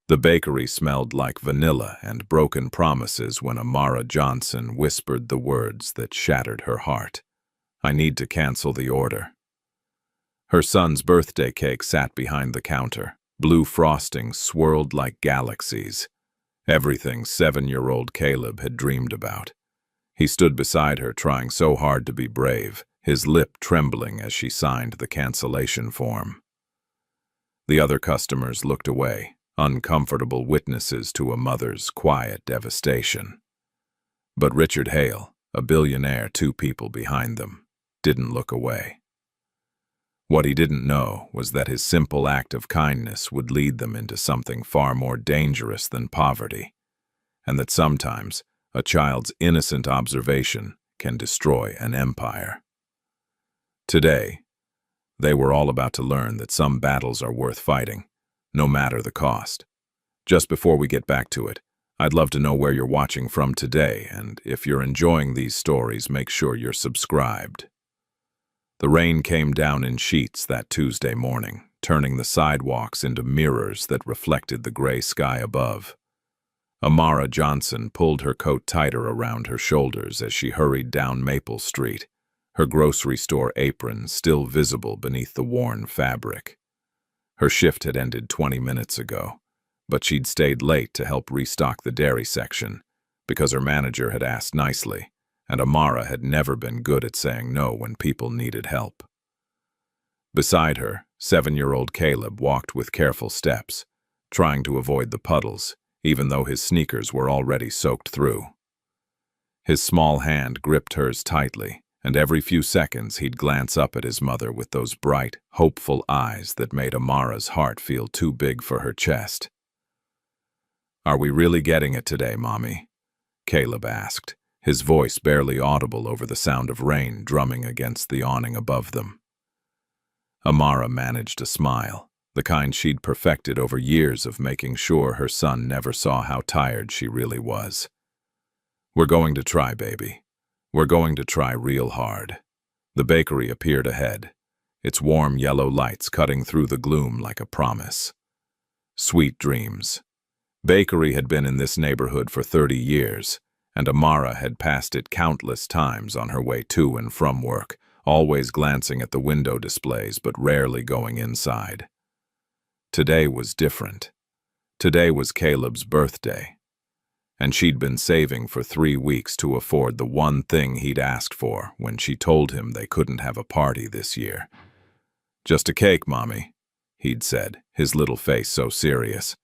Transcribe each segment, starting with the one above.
The bakery smelled like vanilla and broken promises when Amara Johnson whispered the words that shattered her heart. "I need to cancel the order." Her son's birthday cake sat behind the counter. Blue frosting swirled like galaxies. Everything 7-year-old Caleb had dreamed about. He stood beside her, trying so hard to be brave, his lip trembling as she signed the cancellation form. The other customers looked away, uncomfortable witnesses to a mother's quiet devastation. But Richard Hale, a billionaire 2 people behind them, didn't look away. What he didn't know was that his simple act of kindness would lead them into something far more dangerous than poverty, and that sometimes a child's innocent observation can destroy an empire. Today, they were all about to learn that some battles are worth fighting, no matter the cost. Just before we get back to it, I'd love to know where you're watching from today, and if you're enjoying these stories, make sure you're subscribed. The rain came down in sheets that Tuesday morning, turning the sidewalks into mirrors that reflected the gray sky above. Amara Johnson pulled her coat tighter around her shoulders as she hurried down Maple Street, her grocery store apron still visible beneath the worn fabric. Her shift had ended 20 minutes ago, but she'd stayed late to help restock the dairy section because her manager had asked nicely, and Amara had never been good at saying no when people needed help. Beside her, 7-year-old Caleb walked with careful steps, trying to avoid the puddles, even though his sneakers were already soaked through. His small hand gripped hers tightly, and every few seconds he'd glance up at his mother with those bright, hopeful eyes that made Amara's heart feel too big for her chest. "Are we really getting it today, Mommy?" Caleb asked, his voice barely audible over the sound of rain drumming against the awning above them. Amara managed a smile, the kind she'd perfected over years of making sure her son never saw how tired she really was. "We're going to try, baby. We're going to try real hard." The bakery appeared ahead, its warm yellow lights cutting through the gloom like a promise. Sweet dreams. Bakery had been in this neighborhood for 30 years, and Amara had passed it countless times on her way to and from work, always glancing at the window displays but rarely going inside. Today was different. Today was Caleb's birthday, and she'd been saving for 3 weeks to afford the one thing he'd asked for when she told him they couldn't have a party this year. "Just a cake, Mommy," he'd said, his little face so serious.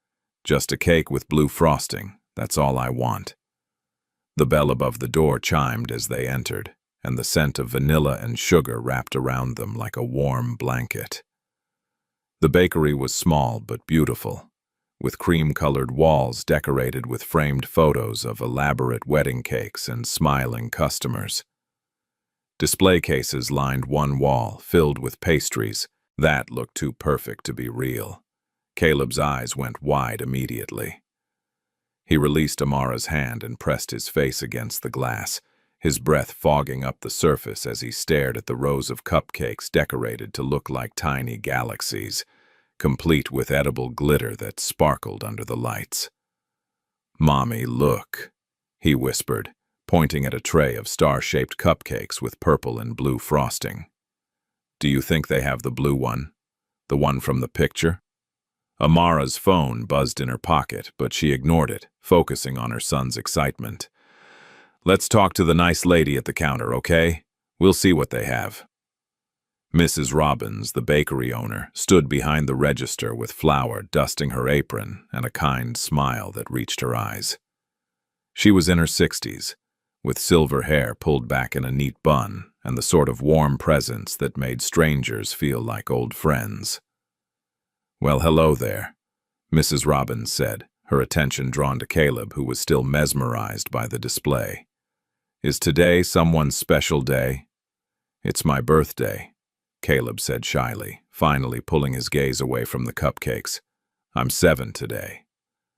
"Just a cake with blue frosting, that's all I want." The bell above the door chimed as they entered, and the scent of vanilla and sugar wrapped around them like a warm blanket. The bakery was small but beautiful, with cream-colored walls decorated with framed photos of elaborate wedding cakes and smiling customers. Display cases lined one wall, filled with pastries that looked too perfect to be real. Caleb's eyes went wide immediately. He released Amara's hand and pressed his face against the glass, his breath fogging up the surface as he stared at the rows of cupcakes decorated to look like tiny galaxies, complete with edible glitter that sparkled under the lights. "Mommy, look," he whispered, pointing at a tray of star-shaped cupcakes with purple and blue frosting. "Do you think they have the blue one? The one from the picture?" Amara's phone buzzed in her pocket, but she ignored it, focusing on her son's excitement. "Let's talk to the nice lady at the counter, okay? We'll see what they have." Mrs. Robbins, the bakery owner, stood behind the register with flour dusting her apron and a kind smile that reached her eyes. She was in her 60s, with silver hair pulled back in a neat bun and the sort of warm presence that made strangers feel like old friends. "Well, hello there," Mrs. Robbins said, her attention drawn to Caleb, who was still mesmerized by the display. "Is today someone's special day?" "It's my birthday," Caleb said shyly, finally pulling his gaze away from the cupcakes. "I'm 7 today."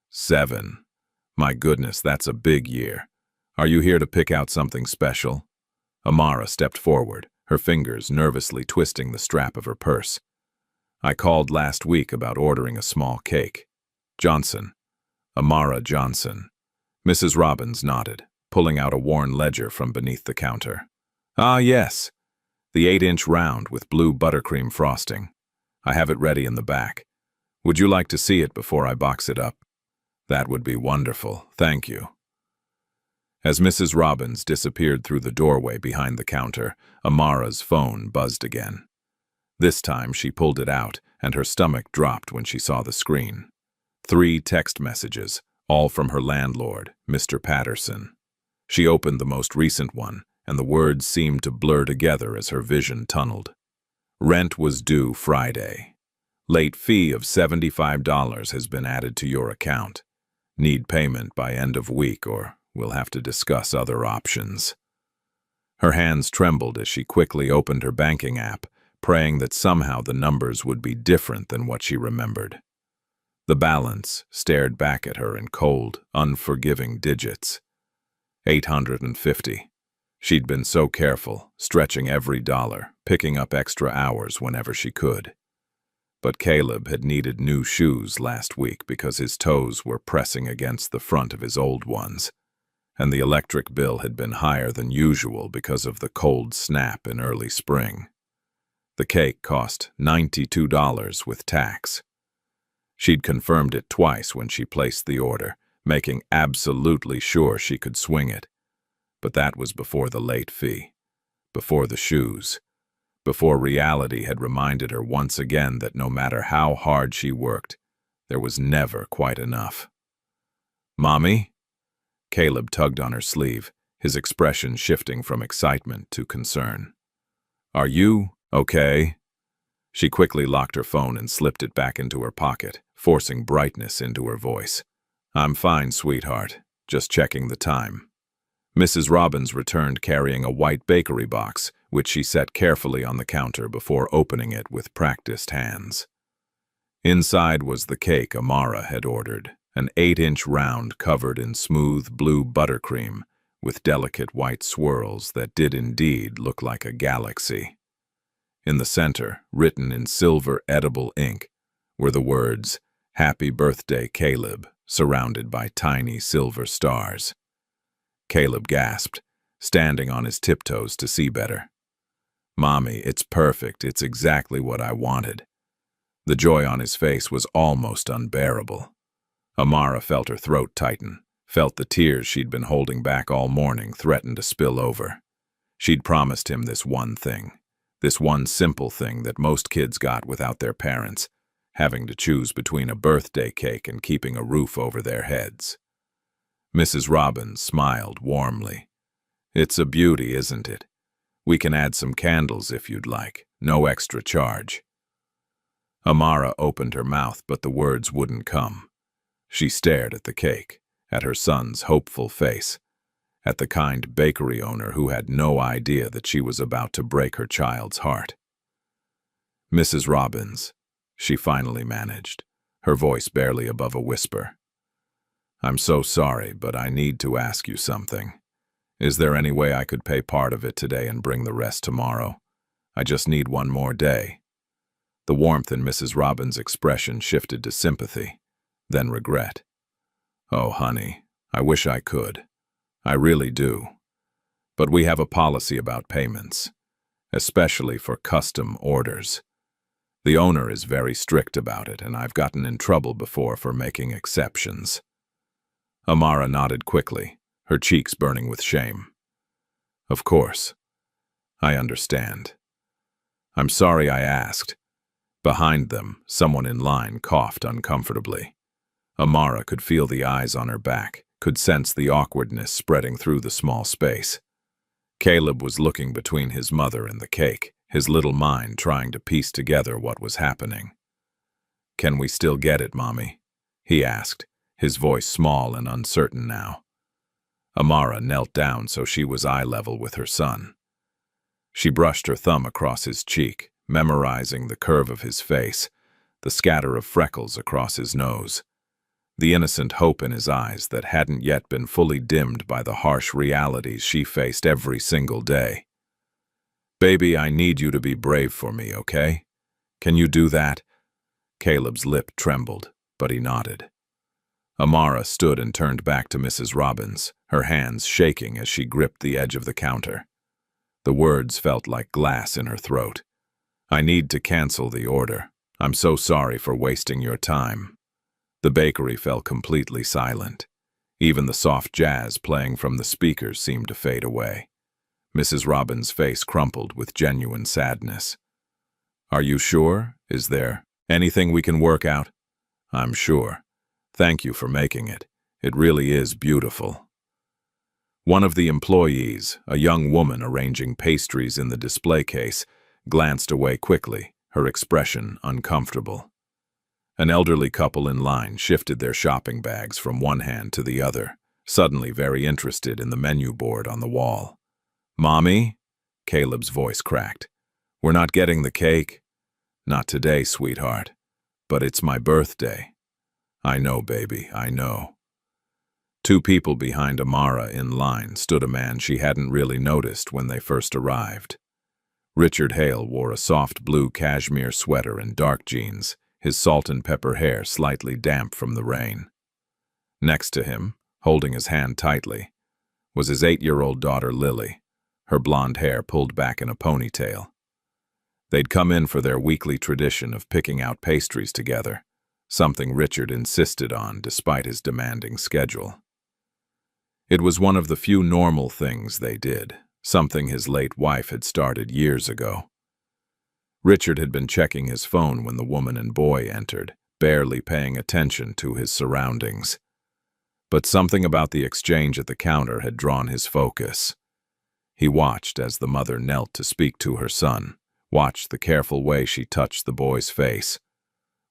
7. My goodness, that's a big year. Are you here to pick out something special? Amara stepped forward, her fingers nervously twisting the strap of her purse. "I called last week about ordering a small cake." Johnson. Amara Johnson. Mrs. Robbins nodded, pulling out a worn ledger from beneath the counter. Ah, yes. The 8-inch round with blue buttercream frosting. I have it ready in the back. Would you like to see it before I box it up? That would be wonderful, thank you. As Mrs. Robbins disappeared through the doorway behind the counter, Amara's phone buzzed again. This time she pulled it out, and her stomach dropped when she saw the screen. 3 text messages, all from her landlord, Mr. Patterson. She opened the most recent one, and the words seemed to blur together as her vision tunneled. Rent was due Friday. Late fee of $75 has been added to your account. Need payment by end of week, or we'll have to discuss other options. Her hands trembled as she quickly opened her banking app, praying that somehow the numbers would be different than what she remembered. The balance stared back at her in cold, unforgiving digits. 850. She'd been so careful, stretching every dollar, picking up extra hours whenever she could. But Caleb had needed new shoes last week because his toes were pressing against the front of his old ones, and the electric bill had been higher than usual because of the cold snap in early spring. The cake cost $92 with tax. She'd confirmed it twice when she placed the order, making absolutely sure she could swing it. But that was before the late fee, before the shoes, before reality had reminded her once again that no matter how hard she worked, there was never quite enough. "Mommy?" Caleb tugged on her sleeve, his expression shifting from excitement to concern. "Are you okay?" She quickly locked her phone and slipped it back into her pocket, forcing brightness into her voice. "I'm fine, sweetheart. Just checking the time." Mrs. Robbins returned carrying a white bakery box, which she set carefully on the counter before opening it with practiced hands. Inside was the cake Amara had ordered, an 8-inch round covered in smooth blue buttercream, with delicate white swirls that did indeed look like a galaxy. In the center, written in silver edible ink, were the words, "Happy Birthday, Caleb," surrounded by tiny silver stars. Caleb gasped, standing on his tiptoes to see better. "Mommy, it's perfect. It's exactly what I wanted." The joy on his face was almost unbearable. Amara felt her throat tighten, felt the tears she'd been holding back all morning threaten to spill over. She'd promised him this one thing, this one simple thing that most kids got without their parents, having to choose between a birthday cake and keeping a roof over their heads. Mrs. Robbins smiled warmly. "It's a beauty, isn't it? We can add some candles if you'd like, no extra charge." Amara opened her mouth, but the words wouldn't come. She stared at the cake, at her son's hopeful face, at the kind bakery owner who had no idea that she was about to break her child's heart. "Mrs. Robbins," she finally managed, her voice barely above a whisper. "I'm so sorry, but I need to ask you something. Is there any way I could pay part of it today and bring the rest tomorrow? I just need one more day." The warmth in Mrs. Robbins' expression shifted to sympathy, then regret. "Oh, honey, I wish I could. I really do. But we have a policy about payments, especially for custom orders. The owner is very strict about it, and I've gotten in trouble before for making exceptions." Amara nodded quickly, her cheeks burning with shame. "Of course. I understand. I'm sorry I asked." Behind them, someone in line coughed uncomfortably. Amara could feel the eyes on her back, could sense the awkwardness spreading through the small space. Caleb was looking between his mother and the cake, his little mind trying to piece together what was happening. "Can we still get it, Mommy?" he asked, his voice small and uncertain now. Amara knelt down so she was eye level with her son. She brushed her thumb across his cheek, memorizing the curve of his face, the scatter of freckles across his nose, the innocent hope in his eyes that hadn't yet been fully dimmed by the harsh realities she faced every single day. "Baby, I need you to be brave for me, okay? Can you do that?" Caleb's lip trembled, but he nodded. Amara stood and turned back to Mrs. Robbins, her hands shaking as she gripped the edge of the counter. The words felt like glass in her throat. "I need to cancel the order. I'm so sorry for wasting your time." The bakery fell completely silent. Even the soft jazz playing from the speakers seemed to fade away. Mrs. Robbins' face crumpled with genuine sadness. "Are you sure? Is there anything we can work out?" "I'm sure. Thank you for making it. It really is beautiful." One of the employees, a young woman arranging pastries in the display case, glanced away quickly, her expression uncomfortable. An elderly couple in line shifted their shopping bags from one hand to the other, suddenly very interested in the menu board on the wall. "Mommy?" Caleb's voice cracked. "We're not getting the cake?" "Not today, sweetheart. But it's my birthday." "I know, baby, I know." Two people behind Amara in line stood a man she hadn't really noticed when they first arrived. Richard Hale wore a soft blue cashmere sweater and dark jeans, his salt and pepper hair slightly damp from the rain. Next to him, holding his hand tightly, was his 8-year-old daughter Lily, her blonde hair pulled back in a ponytail. They'd come in for their weekly tradition of picking out pastries together, something Richard insisted on despite his demanding schedule. It was one of the few normal things they did, something his late wife had started years ago. Richard had been checking his phone when the woman and boy entered, barely paying attention to his surroundings. But something about the exchange at the counter had drawn his focus. He watched as the mother knelt to speak to her son, watched the careful way she touched the boy's face,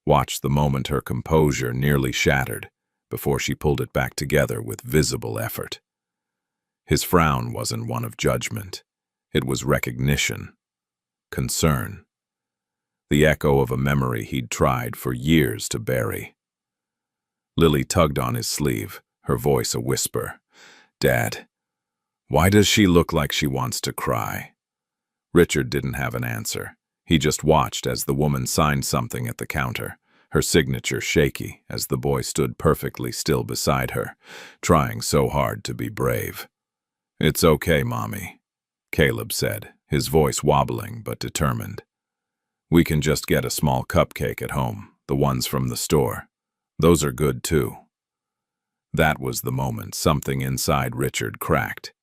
watched the moment her composure nearly shattered before she pulled it back together with visible effort. His frown wasn't one of judgment. It was recognition, concern, the echo of a memory he'd tried for years to bury. Lily tugged on his sleeve, her voice a whisper. "Dad, why does she look like she wants to cry?" Richard didn't have an answer. He just watched as the woman signed something at the counter, her signature shaky as the boy stood perfectly still beside her, trying so hard to be brave. "It's okay, Mommy," Caleb said, his voice wobbling but determined. "We can just get a small cupcake at home, the ones from the store. Those are good too." That was the moment something inside Richard cracked.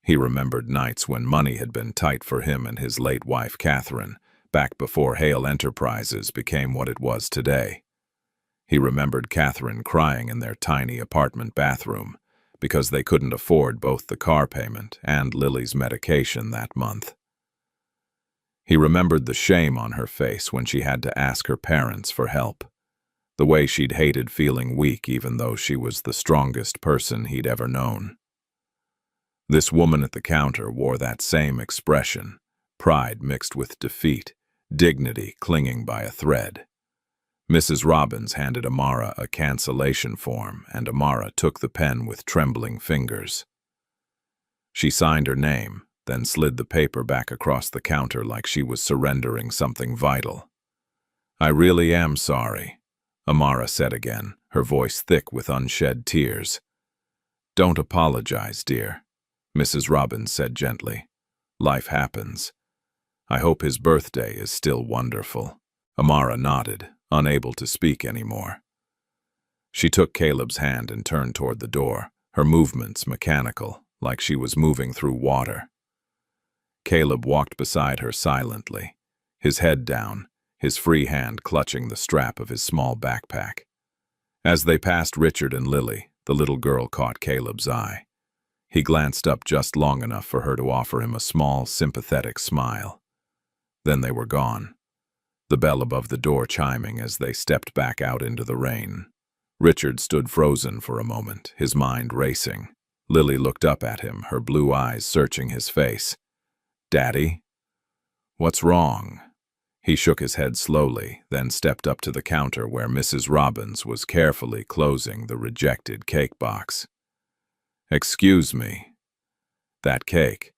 He remembered nights when money had been tight for him and his late wife, Catherine, back before Hale Enterprises became what it was today. He remembered Catherine crying in their tiny apartment bathroom because they couldn't afford both the car payment and Lily's medication that month. He remembered the shame on her face when she had to ask her parents for help, the way she'd hated feeling weak even though she was the strongest person he'd ever known. This woman at the counter wore that same expression, pride mixed with defeat, dignity clinging by a thread. Mrs. Robbins handed Amara a cancellation form, and Amara took the pen with trembling fingers. She signed her name, then slid the paper back across the counter like she was surrendering something vital. "I really am sorry," Amara said again, her voice thick with unshed tears. "Don't apologize, dear," Mrs. Robbins said gently. "Life happens. I hope his birthday is still wonderful." Amara nodded, unable to speak anymore. She took Caleb's hand and turned toward the door, her movements mechanical, like she was moving through water. Caleb walked beside her silently, his head down, his free hand clutching the strap of his small backpack. As they passed Richard and Lily, the little girl caught Caleb's eye. He glanced up just long enough for her to offer him a small, sympathetic smile. Then they were gone, the bell above the door chiming as they stepped back out into the rain. Richard stood frozen for a moment, his mind racing. Lily looked up at him, her blue eyes searching his face. "Daddy? What's wrong?" He shook his head slowly, then stepped up to the counter where Mrs. Robbins was carefully closing the rejected cake box. "Excuse me. That cake,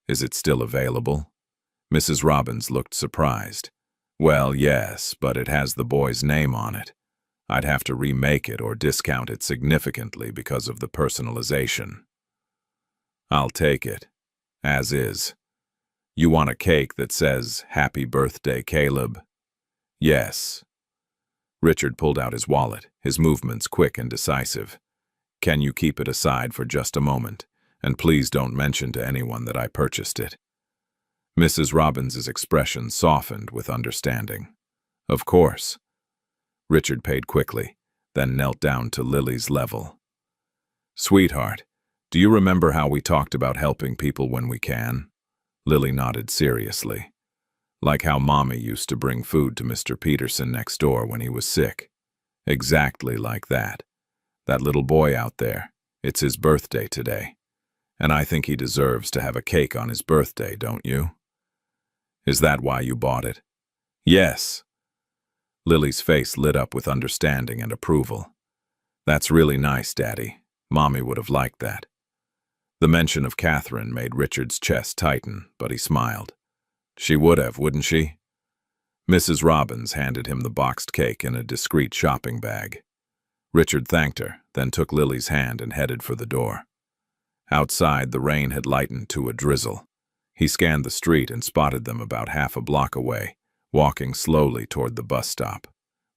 is it still available?" Mrs. Robbins looked surprised. "Well, yes, but it has the boy's name on it. I'd have to remake it or discount it significantly because of the personalization. I'll take it, as is. You want a cake that says, "Happy Birthday, Caleb"? Yes. Richard pulled out his wallet, his movements quick and decisive. Can you keep it aside for just a moment? And please don't mention to anyone that I purchased it. Mrs. Robbins's expression softened with understanding. Of course. Richard paid quickly, then knelt down to Lily's level. Sweetheart, do you remember how we talked about helping people when we can? Lily nodded seriously. Like how Mommy used to bring food to Mr. Peterson next door when he was sick. Exactly like that. That little boy out there, it's his birthday today. And I think he deserves to have a cake on his birthday, don't you? Is that why you bought it? Yes. Lily's face lit up with understanding and approval. That's really nice, Daddy. Mommy would have liked that. The mention of Catherine made Richard's chest tighten, but he smiled. She would have, wouldn't she? Mrs. Robbins handed him the boxed cake in a discreet shopping bag. Richard thanked her, then took Lily's hand and headed for the door. Outside, the rain had lightened to a drizzle. He scanned the street and spotted them about half a block away, walking slowly toward the bus stop.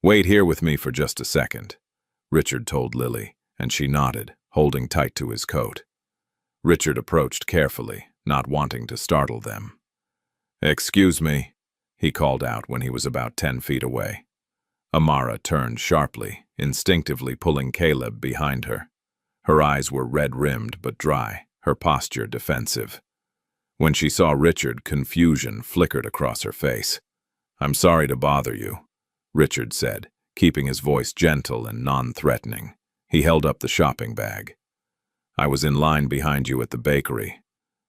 Wait here with me for just a second, Richard told Lily, and she nodded, holding tight to his coat. Richard approached carefully, not wanting to startle them. Excuse me, he called out when he was about 10 feet away. Amara turned sharply, instinctively pulling Caleb behind her. Her eyes were red-rimmed but dry, her posture defensive. When she saw Richard, confusion flickered across her face. I'm sorry to bother you, Richard said, keeping his voice gentle and non-threatening. He held up the shopping bag. I was in line behind you at the bakery.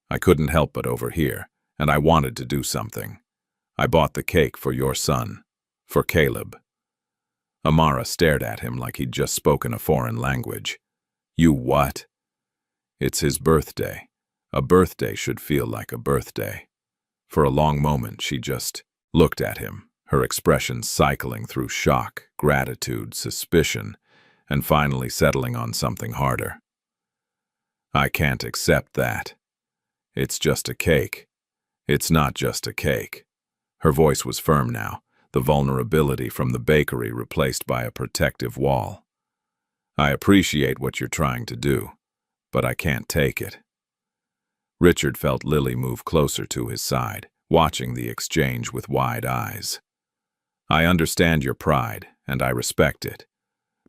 I couldn't help but overhear, and I wanted to do something. I bought the cake for your son, for Caleb. Amara stared at him like he'd just spoken a foreign language. You what? It's his birthday. A birthday should feel like a birthday. For a long moment, she just looked at him, her expression cycling through shock, gratitude, suspicion, and finally settling on something harder. I can't accept that. It's just a cake. It's not just a cake. Her voice was firm now, the vulnerability from the bakery replaced by a protective wall. I appreciate what you're trying to do, but I can't take it. Richard felt Lily move closer to his side, watching the exchange with wide eyes. I understand your pride, and I respect it.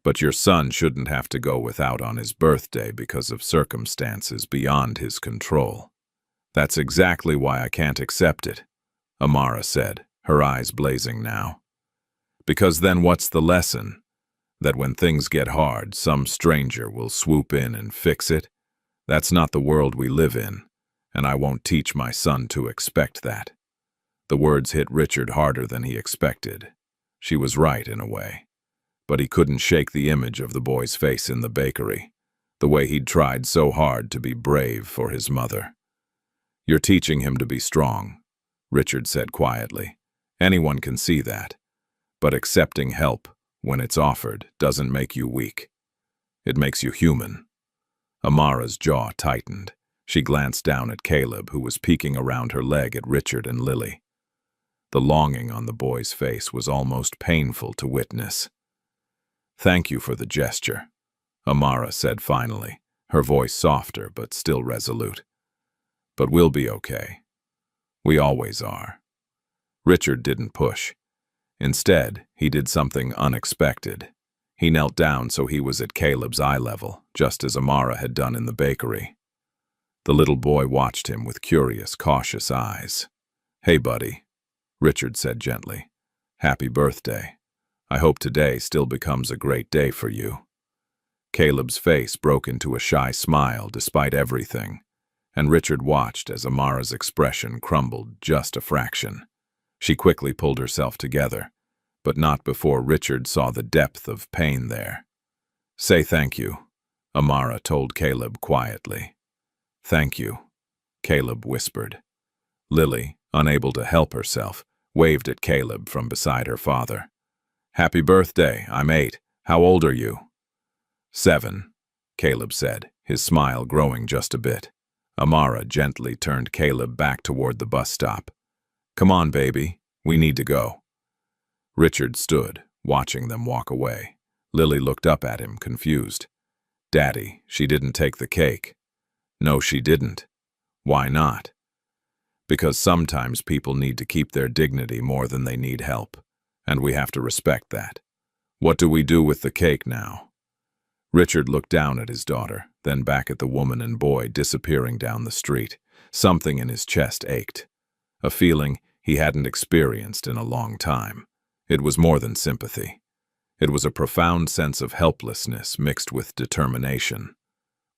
But your son shouldn't have to go without on his birthday because of circumstances beyond his control. That's exactly why I can't accept it, Amara said, her eyes blazing now. Because then what's the lesson? That when things get hard, some stranger will swoop in and fix it? That's not the world we live in, and I won't teach my son to expect that. The words hit Richard harder than he expected. She was right in a way. But he couldn't shake the image of the boy's face in the bakery, the way he'd tried so hard to be brave for his mother. You're teaching him to be strong, Richard said quietly. Anyone can see that. But accepting help, when it's offered, doesn't make you weak. It makes you human. Amara's jaw tightened. She glanced down at Caleb, who was peeking around her leg at Richard and Lily. The longing on the boy's face was almost painful to witness. Thank you for the gesture, Amara said finally, her voice softer but still resolute. But we'll be okay. We always are. Richard didn't push. Instead, he did something unexpected. He knelt down so he was at Caleb's eye level, just as Amara had done in the bakery. The little boy watched him with curious, cautious eyes. Hey, buddy, Richard said gently. Happy birthday. I hope today still becomes a great day for you. Caleb's face broke into a shy smile despite everything, and Richard watched as Amara's expression crumbled just a fraction. She quickly pulled herself together, but not before Richard saw the depth of pain there. Say thank you, Amara told Caleb quietly. Thank you, Caleb whispered. Lily, unable to help herself, waved at Caleb from beside her father. Happy birthday, I'm 8. How old are you? 7, Caleb said, his smile growing just a bit. Amara gently turned Caleb back toward the bus stop. Come on, baby. We need to go. Richard stood, watching them walk away. Lily looked up at him, confused. Daddy, she didn't take the cake. No, she didn't. Why not? Because sometimes people need to keep their dignity more than they need help, and we have to respect that. What do we do with the cake now? Richard looked down at his daughter, then back at the woman and boy disappearing down the street. Something in his chest ached, a feeling he hadn't experienced in a long time. It was more than sympathy. It was a profound sense of helplessness mixed with determination.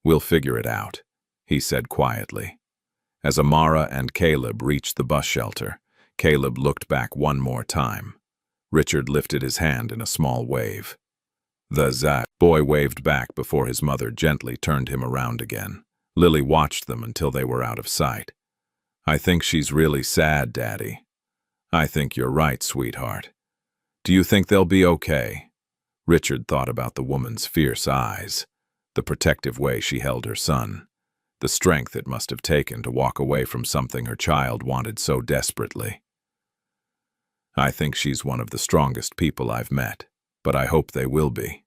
We'll figure it out, he said quietly. As Amara and Caleb reached the bus shelter, Caleb looked back one more time. Richard lifted his hand in a small wave. The boy waved back before his mother gently turned him around again. Lily watched them until they were out of sight. I think she's really sad, Daddy. I think you're right, sweetheart. Do you think they'll be okay? Richard thought about the woman's fierce eyes, the protective way she held her son, the strength it must have taken to walk away from something her child wanted so desperately. I think she's one of the strongest people I've met, but I hope they will be.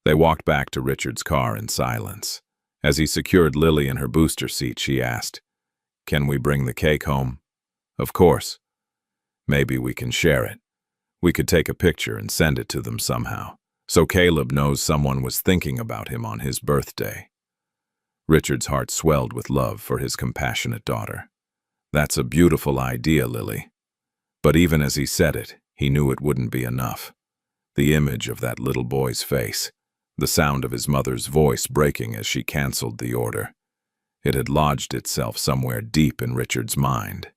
They walked back to Richard's car in silence. As he secured Lily in her booster seat, she asked, Can we bring the cake home? Of course. Maybe we can share it. We could take a picture and send it to them somehow, so Caleb knows someone was thinking about him on his birthday. Richard's heart swelled with love for his compassionate daughter. That's a beautiful idea, Lily. But even as he said it, he knew it wouldn't be enough. The image of that little boy's face, the sound of his mother's voice breaking as she canceled the order. It had lodged itself somewhere deep in Richard's mind.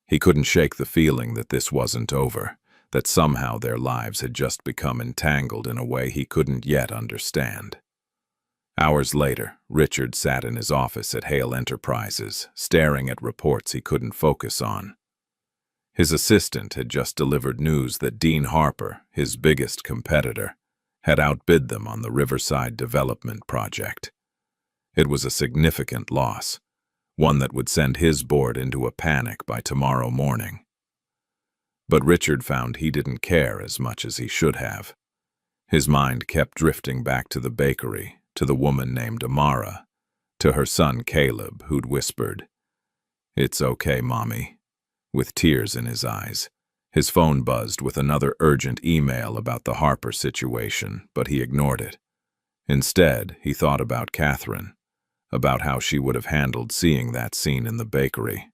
He couldn't shake the feeling that this wasn't over, that somehow their lives had just become entangled in a way he couldn't yet understand. Hours later, Richard sat in his office at Hale Enterprises, staring at reports he couldn't focus on. His assistant had just delivered news that Dean Harper, his biggest competitor, had outbid them on the Riverside Development project. It was a significant loss, one that would send his board into a panic by tomorrow morning. But Richard found he didn't care as much as he should have. His mind kept drifting back to the bakery, to the woman named Amara, to her son Caleb, who'd whispered, It's okay, Mommy, with tears in his eyes. His phone buzzed with another urgent email about the Harper situation, but he ignored it. Instead, he thought about Catherine, about how she would have handled seeing that scene in the bakery.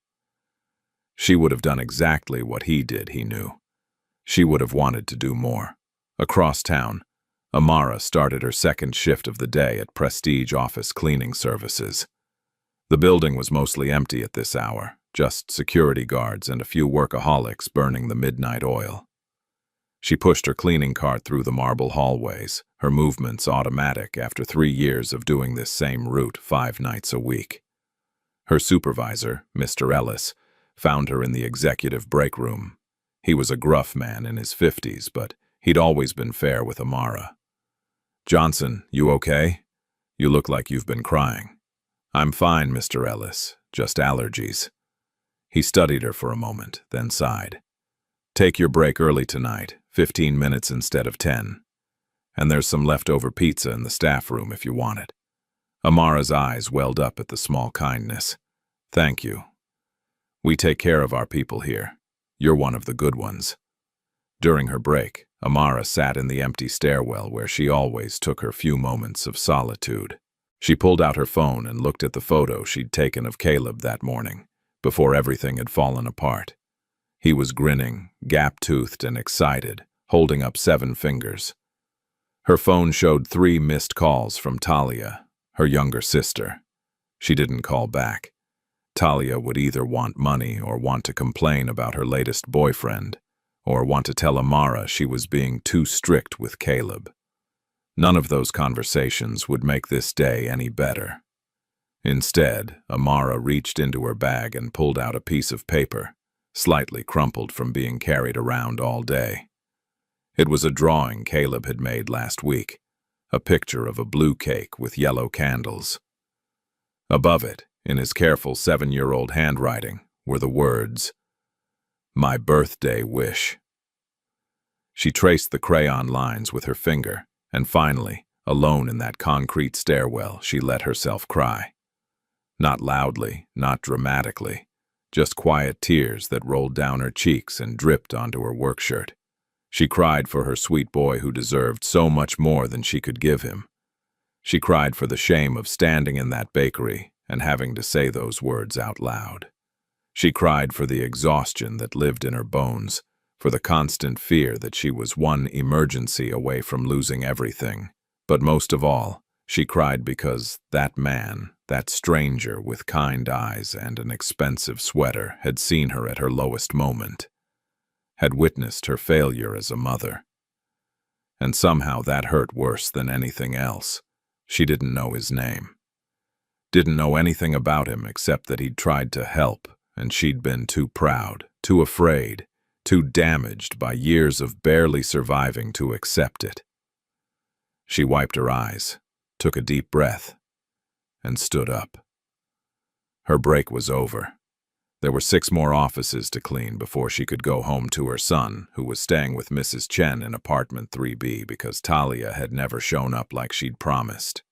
She would have done exactly what he did, he knew. She would have wanted to do more. Across town, Amara started her second shift of the day at Prestige Office Cleaning Services. The building was mostly empty at this hour, just security guards and a few workaholics burning the midnight oil. She pushed her cleaning cart through the marble hallways, her movements automatic after 3 years of doing this same route 5 nights a week. Her supervisor, Mr. Ellis, found her in the executive break room. He was a gruff man in his 50s, but he'd always been fair with Amara. Johnson, you okay? You look like you've been crying. I'm fine, Mr. Ellis, just allergies. He studied her for a moment, then sighed. Take your break early tonight, 15 minutes instead of 10. And there's some leftover pizza in the staff room if you want it. Amara's eyes welled up at the small kindness. Thank you. We take care of our people here. You're one of the good ones. During her break, Amara sat in the empty stairwell where she always took her few moments of solitude. She pulled out her phone and looked at the photo she'd taken of Caleb that morning, before everything had fallen apart. He was grinning, gap-toothed and excited, holding up 7 fingers. Her phone showed 3 missed calls from Talia, her younger sister. She didn't call back. Talia would either want money or want to complain about her latest boyfriend, or want to tell Amara she was being too strict with Caleb. None of those conversations would make this day any better. Instead, Amara reached into her bag and pulled out a piece of paper, slightly crumpled from being carried around all day. It was a drawing Caleb had made last week, a picture of a blue cake with yellow candles. Above it, in his careful 7-year-old handwriting, were the words, "My birthday wish." She traced the crayon lines with her finger, and finally, alone in that concrete stairwell, she let herself cry. Not loudly, not dramatically, just quiet tears that rolled down her cheeks and dripped onto her work shirt. She cried for her sweet boy who deserved so much more than she could give him. She cried for the shame of standing in that bakery and having to say those words out loud. She cried for the exhaustion that lived in her bones, for the constant fear that she was one emergency away from losing everything. But most of all, she cried because that man, that stranger with kind eyes and an expensive sweater, had seen her at her lowest moment, had witnessed her failure as a mother. And somehow that hurt worse than anything else. She didn't know his name. Didn't know anything about him except that he'd tried to help, and she'd been too proud, too afraid, too damaged by years of barely surviving to accept it. She wiped her eyes, took a deep breath, and stood up. Her break was over. There were 6 more offices to clean before she could go home to her son, who was staying with Mrs. Chen in apartment 3B because Talia had never shown up like she'd promised.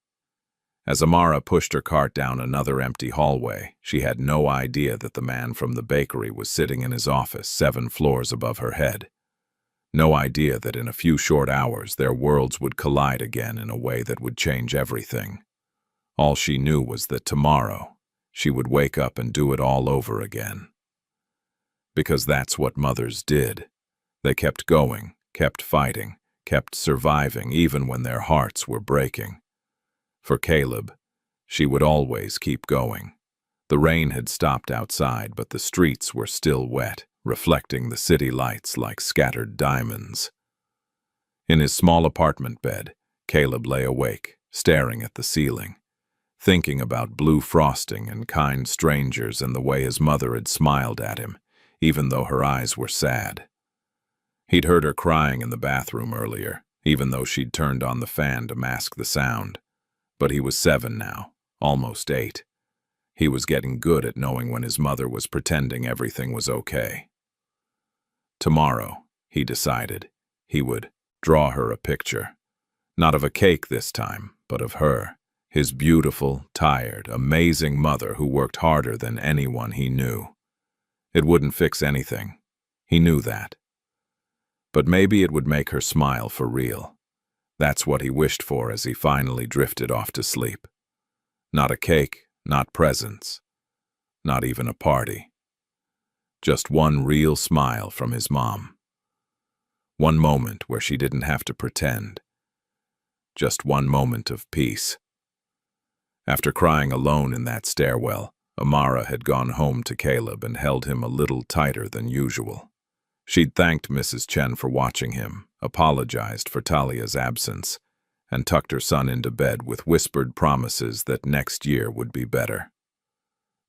As Amara pushed her cart down another empty hallway, she had no idea that the man from the bakery was sitting in his office 7 floors above her head. No idea that in a few short hours their worlds would collide again in a way that would change everything. All she knew was that tomorrow she would wake up and do it all over again. Because that's what mothers did. They kept going, kept fighting, kept surviving even when their hearts were breaking. For Caleb, she would always keep going. The rain had stopped outside, but the streets were still wet, reflecting the city lights like scattered diamonds. In his small apartment bed, Caleb lay awake, staring at the ceiling, thinking about blue frosting and kind strangers and the way his mother had smiled at him, even though her eyes were sad. He'd heard her crying in the bathroom earlier, even though she'd turned on the fan to mask the sound. But he was 7 now, almost 8. He was getting good at knowing when his mother was pretending everything was okay. Tomorrow, he decided, he would draw her a picture. Not of a cake this time, but of her, his beautiful, tired, amazing mother who worked harder than anyone he knew. It wouldn't fix anything. He knew that. But maybe it would make her smile for real. That's what he wished for as he finally drifted off to sleep. Not a cake, not presents, not even a party. Just one real smile from his mom. One moment where she didn't have to pretend. Just one moment of peace. After crying alone in that stairwell, Amara had gone home to Caleb and held him a little tighter than usual. She'd thanked Mrs. Chen for watching him, apologized for Talia's absence, and tucked her son into bed with whispered promises that next year would be better.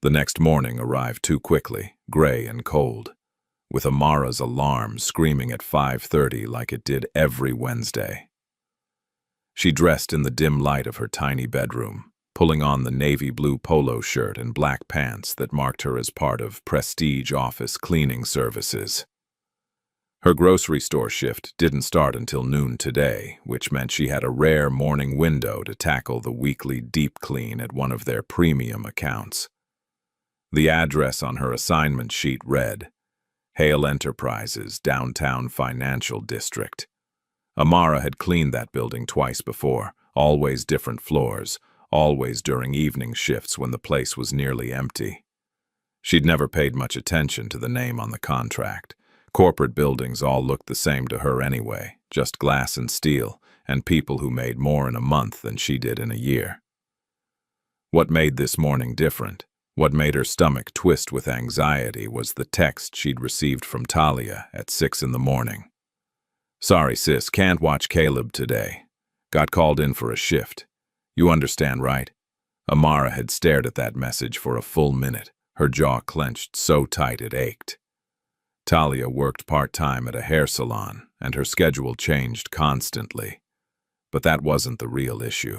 The next morning arrived too quickly, gray and cold, with Amara's alarm screaming at 5:30 like it did every Wednesday. She dressed in the dim light of her tiny bedroom, pulling on the navy blue polo shirt and black pants that marked her as part of prestige office cleaning services. Her grocery store shift didn't start until noon today, which meant she had a rare morning window to tackle the weekly deep clean at one of their premium accounts. The address on her assignment sheet read, Hale Enterprises, Downtown Financial District. Amara had cleaned that building twice before, always different floors, always during evening shifts when the place was nearly empty. She'd never paid much attention to the name on the contract. Corporate buildings all looked the same to her anyway, just glass and steel, and people who made more in a month than she did in a year. What made this morning different, what made her stomach twist with anxiety, was the text she'd received from Talia at 6 in the morning. Sorry sis, can't watch Caleb today. Got called in for a shift. You understand, right? Amara had stared at that message for a full minute, her jaw clenched so tight it ached. Talia worked part-time at a hair salon, and her schedule changed constantly. But that wasn't the real issue.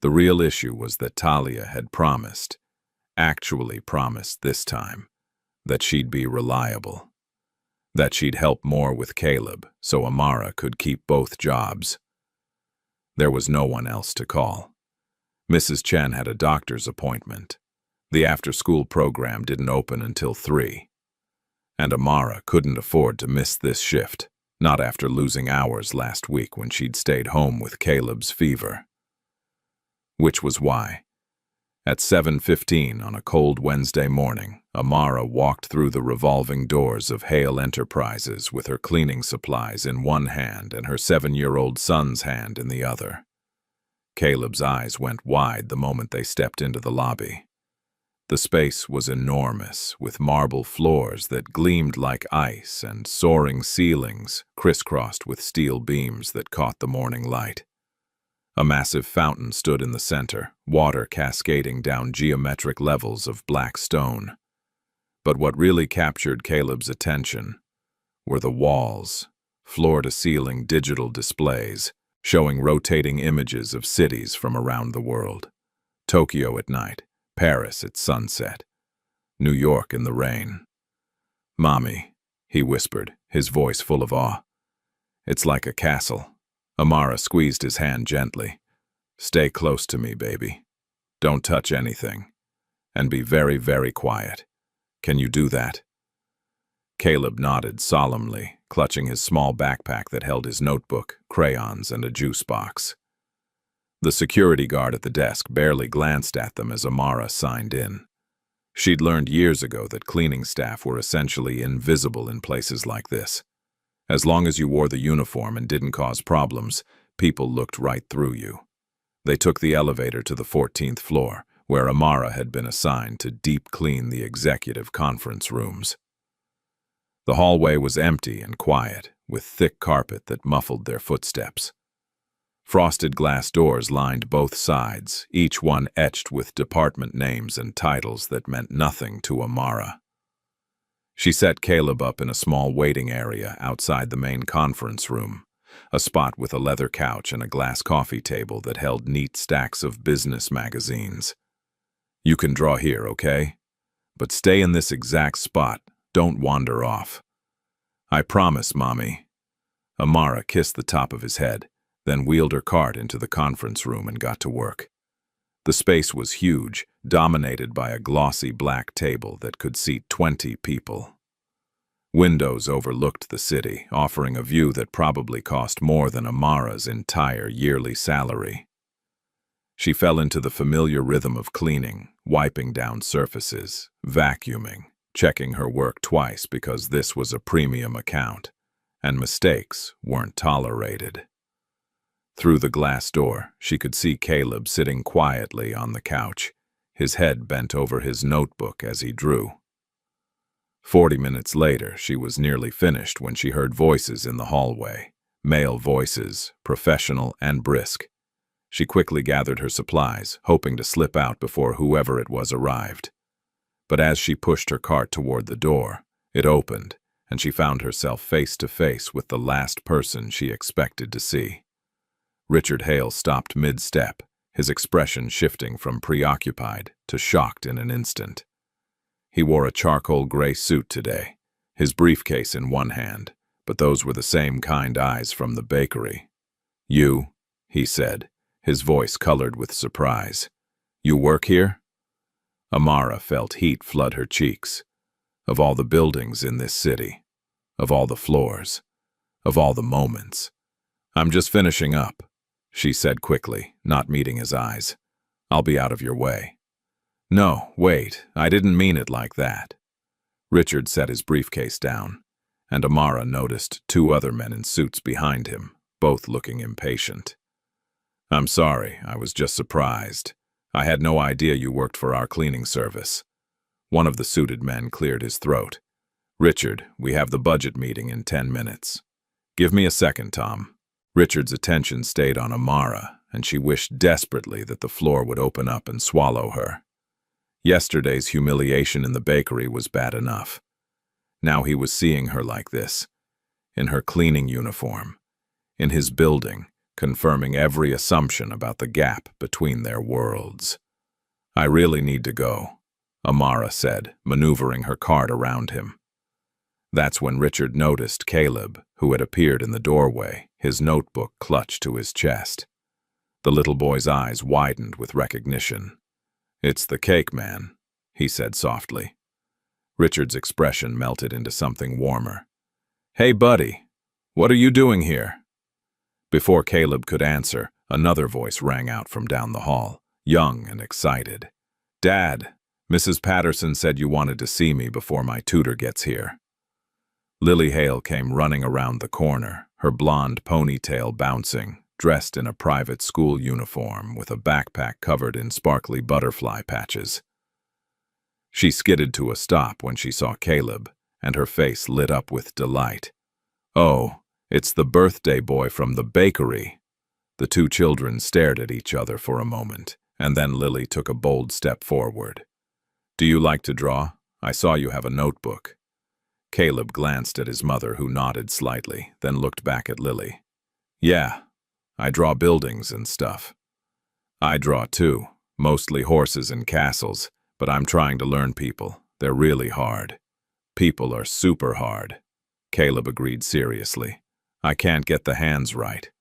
The real issue was that Talia had promised, actually promised this time, that she'd be reliable. That she'd help more with Caleb so Amara could keep both jobs. There was no one else to call. Mrs. Chen had a doctor's appointment. The after-school program didn't open until 3. And Amara couldn't afford to miss this shift, not after losing hours last week when she'd stayed home with Caleb's fever. Which was why, at 7:15 on a cold Wednesday morning, Amara walked through the revolving doors of Hale Enterprises with her cleaning supplies in one hand and her 7-year-old son's hand in the other. Caleb's eyes went wide the moment they stepped into the lobby. The space was enormous, with marble floors that gleamed like ice and soaring ceilings crisscrossed with steel beams that caught the morning light. A massive fountain stood in the center, water cascading down geometric levels of black stone. But what really captured Caleb's attention were the walls, floor-to-ceiling digital displays, showing rotating images of cities from around the world. Tokyo at night, Paris at sunset, New York in the rain. "Mommy," he whispered, his voice full of awe. "It's like a castle." Amara squeezed his hand gently. "Stay close to me, baby. Don't touch anything. And be very, very quiet. Can you do that?" Caleb nodded solemnly, clutching his small backpack that held his notebook, crayons, and a juice box. The security guard at the desk barely glanced at them as Amara signed in. She'd learned years ago that cleaning staff were essentially invisible in places like this. As long as you wore the uniform and didn't cause problems, people looked right through you. They took the elevator to the 14th floor, where Amara had been assigned to deep clean the executive conference rooms. The hallway was empty and quiet, with thick carpet that muffled their footsteps. Frosted glass doors lined both sides, each one etched with department names and titles that meant nothing to Amara. She set Caleb up in a small waiting area outside the main conference room, a spot with a leather couch and a glass coffee table that held neat stacks of business magazines. "You can draw here, okay? But stay in this exact spot. Don't wander off." "I promise, Mommy." Amara kissed the top of his head, then wheeled her cart into the conference room and got to work. The space was huge, dominated by a glossy black table that could seat 20 people. Windows overlooked the city, offering a view that probably cost more than Amara's entire yearly salary. She fell into the familiar rhythm of cleaning, wiping down surfaces, vacuuming, checking her work twice because this was a premium account, and mistakes weren't tolerated. Through the glass door, she could see Caleb sitting quietly on the couch, his head bent over his notebook as he drew. 40 minutes later, she was nearly finished when she heard voices in the hallway, male voices, professional and brisk. She quickly gathered her supplies, hoping to slip out before whoever it was arrived. But as she pushed her cart toward the door, it opened, and she found herself face to face with the last person she expected to see. Richard Hale stopped mid-step, his expression shifting from preoccupied to shocked in an instant. He wore a charcoal gray suit today, his briefcase in one hand, but those were the same kind eyes from the bakery. "You," he said, his voice colored with surprise. "You work here?" Amara felt heat flood her cheeks. Of all the buildings in this city, of all the floors, of all the moments. "I'm just finishing up," she said quickly, not meeting his eyes. "I'll be out of your way." "No, wait, I didn't mean it like that." Richard set his briefcase down, and Amara noticed 2 other men in suits behind him, both looking impatient. "I'm sorry, I was just surprised. I had no idea you worked for our cleaning service." One of the suited men cleared his throat. "Richard, we have the budget meeting in 10 minutes. Give me a second, Tom." Richard's attention stayed on Amara, and she wished desperately that the floor would open up and swallow her. Yesterday's humiliation in the bakery was bad enough. Now he was seeing her like this, in her cleaning uniform, in his building, confirming every assumption about the gap between their worlds. "I really need to go," Amara said, maneuvering her cart around him. That's when Richard noticed Caleb, who had appeared in the doorway, his notebook clutched to his chest. The little boy's eyes widened with recognition. "It's the cake man," he said softly. Richard's expression melted into something warmer. "Hey, buddy, what are you doing here?" Before Caleb could answer, another voice rang out from down the hall, young and excited. "Dad, Mrs. Patterson said you wanted to see me before my tutor gets here." Lily Hale came running around the corner, her blonde ponytail bouncing, dressed in a private school uniform with a backpack covered in sparkly butterfly patches. She skidded to a stop when she saw Caleb, and her face lit up with delight. "Oh, it's the birthday boy from the bakery." The two children stared at each other for a moment, and then Lily took a bold step forward. "Do you like to draw? I saw you have a notebook." Caleb glanced at his mother, who nodded slightly, then looked back at Lily. "Yeah, I draw buildings and stuff." "I draw too, mostly horses and castles, but I'm trying to learn people. They're really hard." "People are super hard," Caleb agreed seriously. "I can't get the hands right."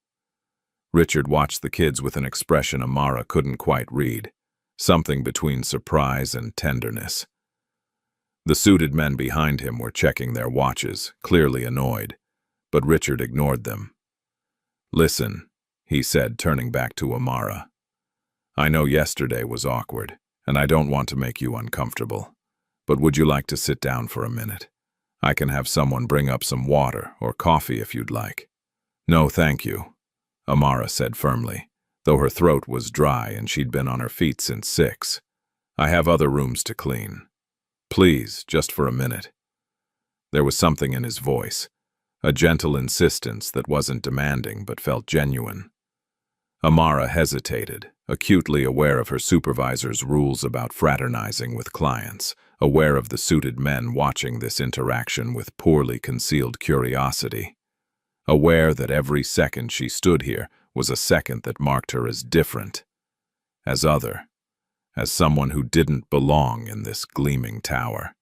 Richard watched the kids with an expression Amara couldn't quite read, something between surprise and tenderness. The suited men behind him were checking their watches, clearly annoyed, but Richard ignored them. "Listen," he said, turning back to Amara. "I know yesterday was awkward, and I don't want to make you uncomfortable, but would you like to sit down for a minute? I can have someone bring up some water or coffee if you'd like." "No, thank you," Amara said firmly, though her throat was dry and she'd been on her feet since 6. "I have other rooms to clean. Please, just for a minute." There was something in his voice, a gentle insistence that wasn't demanding but felt genuine. Amara hesitated, acutely aware of her supervisor's rules about fraternizing with clients, aware of the suited men watching this interaction with poorly concealed curiosity, aware that every second she stood here was a second that marked her as different, as other, as someone who didn't belong in this gleaming tower.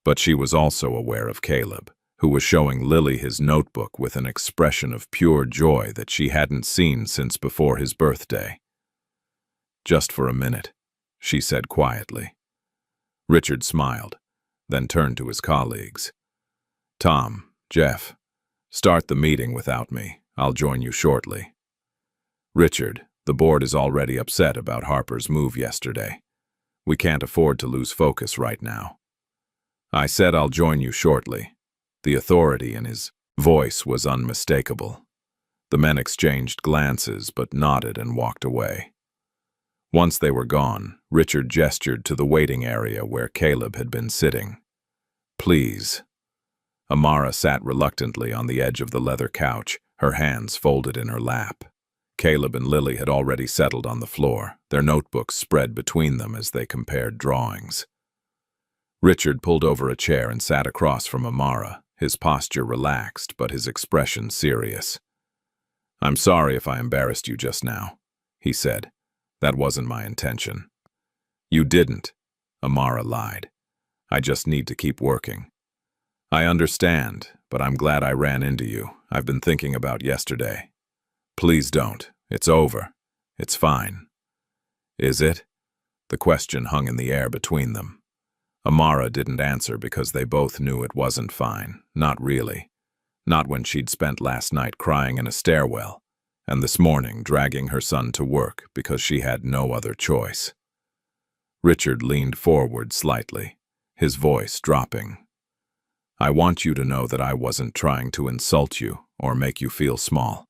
But she was also aware of Caleb, who was showing Lily his notebook with an expression of pure joy that she hadn't seen since before his birthday. "Just for a minute," she said quietly. Richard smiled, then turned to his colleagues. "Tom, Jeff, start the meeting without me. I'll join you shortly." "Richard, the board is already upset about Harper's move yesterday. We can't afford to lose focus right now." "I said I'll join you shortly." The authority in his voice was unmistakable. The men exchanged glances but nodded and walked away. Once they were gone, Richard gestured to the waiting area where Caleb had been sitting. "Please." Amara sat reluctantly on the edge of the leather couch, her hands folded in her lap. Caleb and Lily had already settled on the floor, their notebooks spread between them as they compared drawings. Richard pulled over a chair and sat across from Amara, his posture relaxed but his expression serious. "I'm sorry if I embarrassed you just now," he said. "That wasn't my intention." "You didn't," Amara lied. "I just need to keep working." "I understand, but I'm glad I ran into you. I've been thinking about yesterday." "Please don't. It's over. It's fine." "Is it?" The question hung in the air between them. Amara didn't answer because they both knew it wasn't fine, not really. Not when she'd spent last night crying in a stairwell, and this morning dragging her son to work because she had no other choice. Richard leaned forward slightly, his voice dropping. "I want you to know that I wasn't trying to insult you or make you feel small.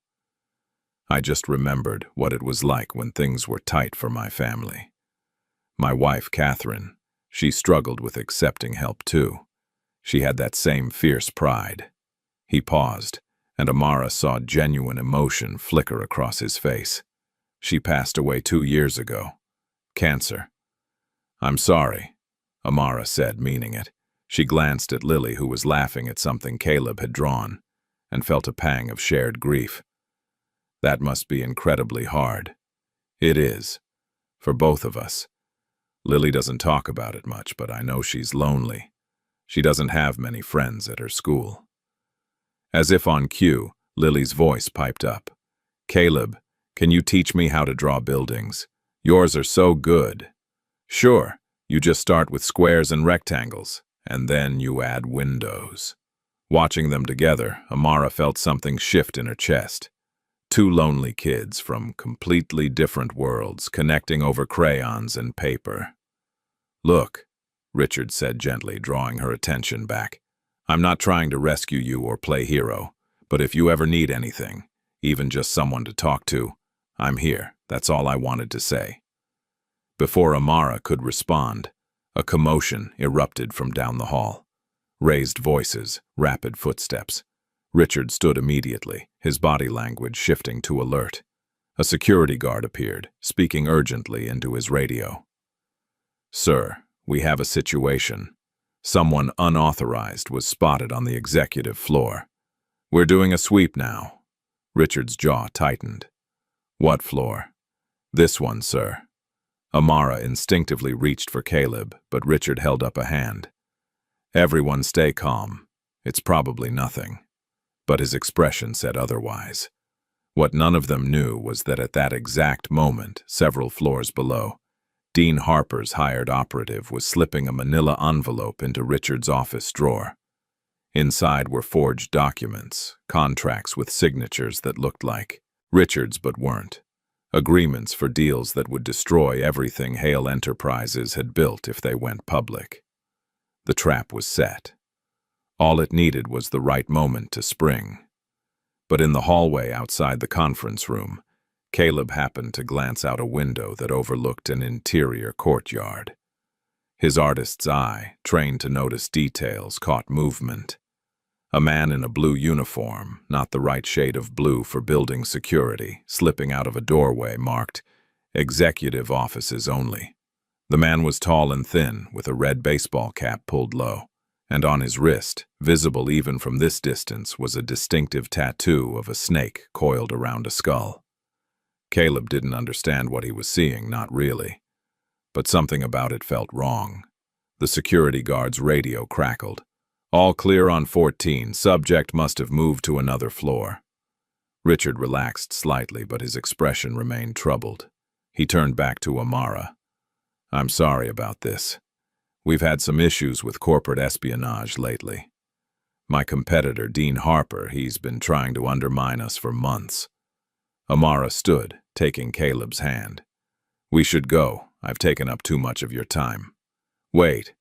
I just remembered what it was like when things were tight for my family. My wife, Catherine, she struggled with accepting help too. She had that same fierce pride." He paused, and Amara saw genuine emotion flicker across his face. "She passed away 2 years ago. Cancer." "I'm sorry," Amara said, meaning it. She glanced at Lily, who was laughing at something Caleb had drawn, and felt a pang of shared grief. That must be incredibly hard. It is, for both of us. Lily doesn't talk about it much, but I know she's lonely. She doesn't have many friends at her school. As if on cue, Lily's voice piped up. Caleb, can you teach me how to draw buildings? Yours are so good. Sure, you just start with squares and rectangles, and then you add windows. Watching them together, Amara felt something shift in her chest. Two lonely kids from completely different worlds connecting over crayons and paper. Look, Richard said gently, drawing her attention back. I'm not trying to rescue you or play hero, but if you ever need anything, even just someone to talk to, I'm here. That's all I wanted to say. Before Amara could respond, a commotion erupted from down the hall. Raised voices, rapid footsteps. Richard stood immediately, his body language shifting to alert. A security guard appeared, speaking urgently into his radio. Sir, we have a situation. Someone unauthorized was spotted on the executive floor. We're doing a sweep now. Richard's jaw tightened. What floor? This one, sir. Amara instinctively reached for Caleb, but Richard held up a hand. Everyone stay calm. It's probably nothing. But his expression said otherwise. What none of them knew was that at that exact moment, several floors below, Dean Harper's hired operative was slipping a manila envelope into Richard's office drawer. Inside were forged documents, contracts with signatures that looked like Richard's but weren't. Agreements for deals that would destroy everything Hale Enterprises had built if they went public. The trap was set. All it needed was the right moment to spring. But in the hallway outside the conference room, Caleb happened to glance out a window that overlooked an interior courtyard. His artist's eye, trained to notice details, caught movement. A man in a blue uniform, not the right shade of blue for building security, slipping out of a doorway marked "Executive Offices Only." The man was tall and thin, with a red baseball cap pulled low, and on his wrist, visible even from this distance, was a distinctive tattoo of a snake coiled around a skull. Caleb didn't understand what he was seeing, not really. But something about it felt wrong. The security guard's radio crackled. All clear on 14, subject must have moved to another floor. Richard relaxed slightly, but his expression remained troubled. He turned back to Amara. I'm sorry about this. We've had some issues with corporate espionage lately. My competitor, Dean Harper, he's been trying to undermine us for months. Amara stood, taking Caleb's hand. We should go. I've taken up too much of your time. Wait.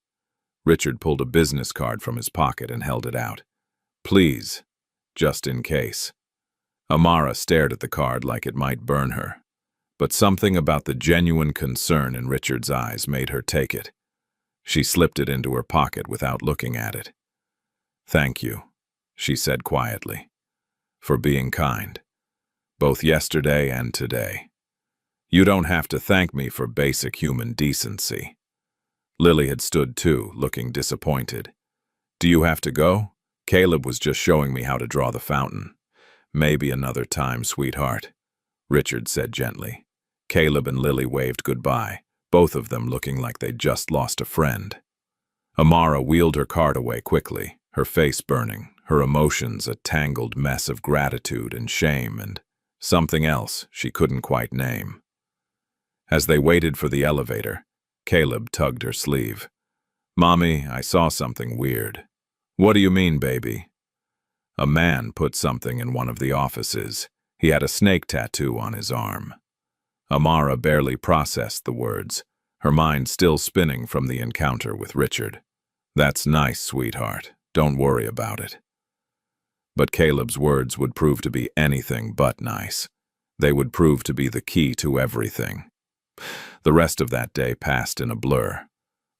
Richard pulled a business card from his pocket and held it out. Please, just in case. Amara stared at the card like it might burn her. But something about the genuine concern in Richard's eyes made her take it. She slipped it into her pocket without looking at it. Thank you, she said quietly, for being kind, both yesterday and today. You don't have to thank me for basic human decency. Lily had stood too, looking disappointed. Do you have to go? Caleb was just showing me how to draw the fountain. Maybe another time, sweetheart, Richard said gently. Caleb and Lily waved goodbye, both of them looking like they'd just lost a friend. Amara wheeled her cart away quickly, her face burning, her emotions a tangled mess of gratitude and shame and something else she couldn't quite name. As they waited for the elevator, Caleb tugged her sleeve. Mommy, I saw something weird. What do you mean, baby? A man put something in one of the offices. He had a snake tattoo on his arm. Amara barely processed the words, her mind still spinning from the encounter with Richard. That's nice, sweetheart. Don't worry about it. But Caleb's words would prove to be anything but nice. They would prove to be the key to everything. The rest of that day passed in a blur.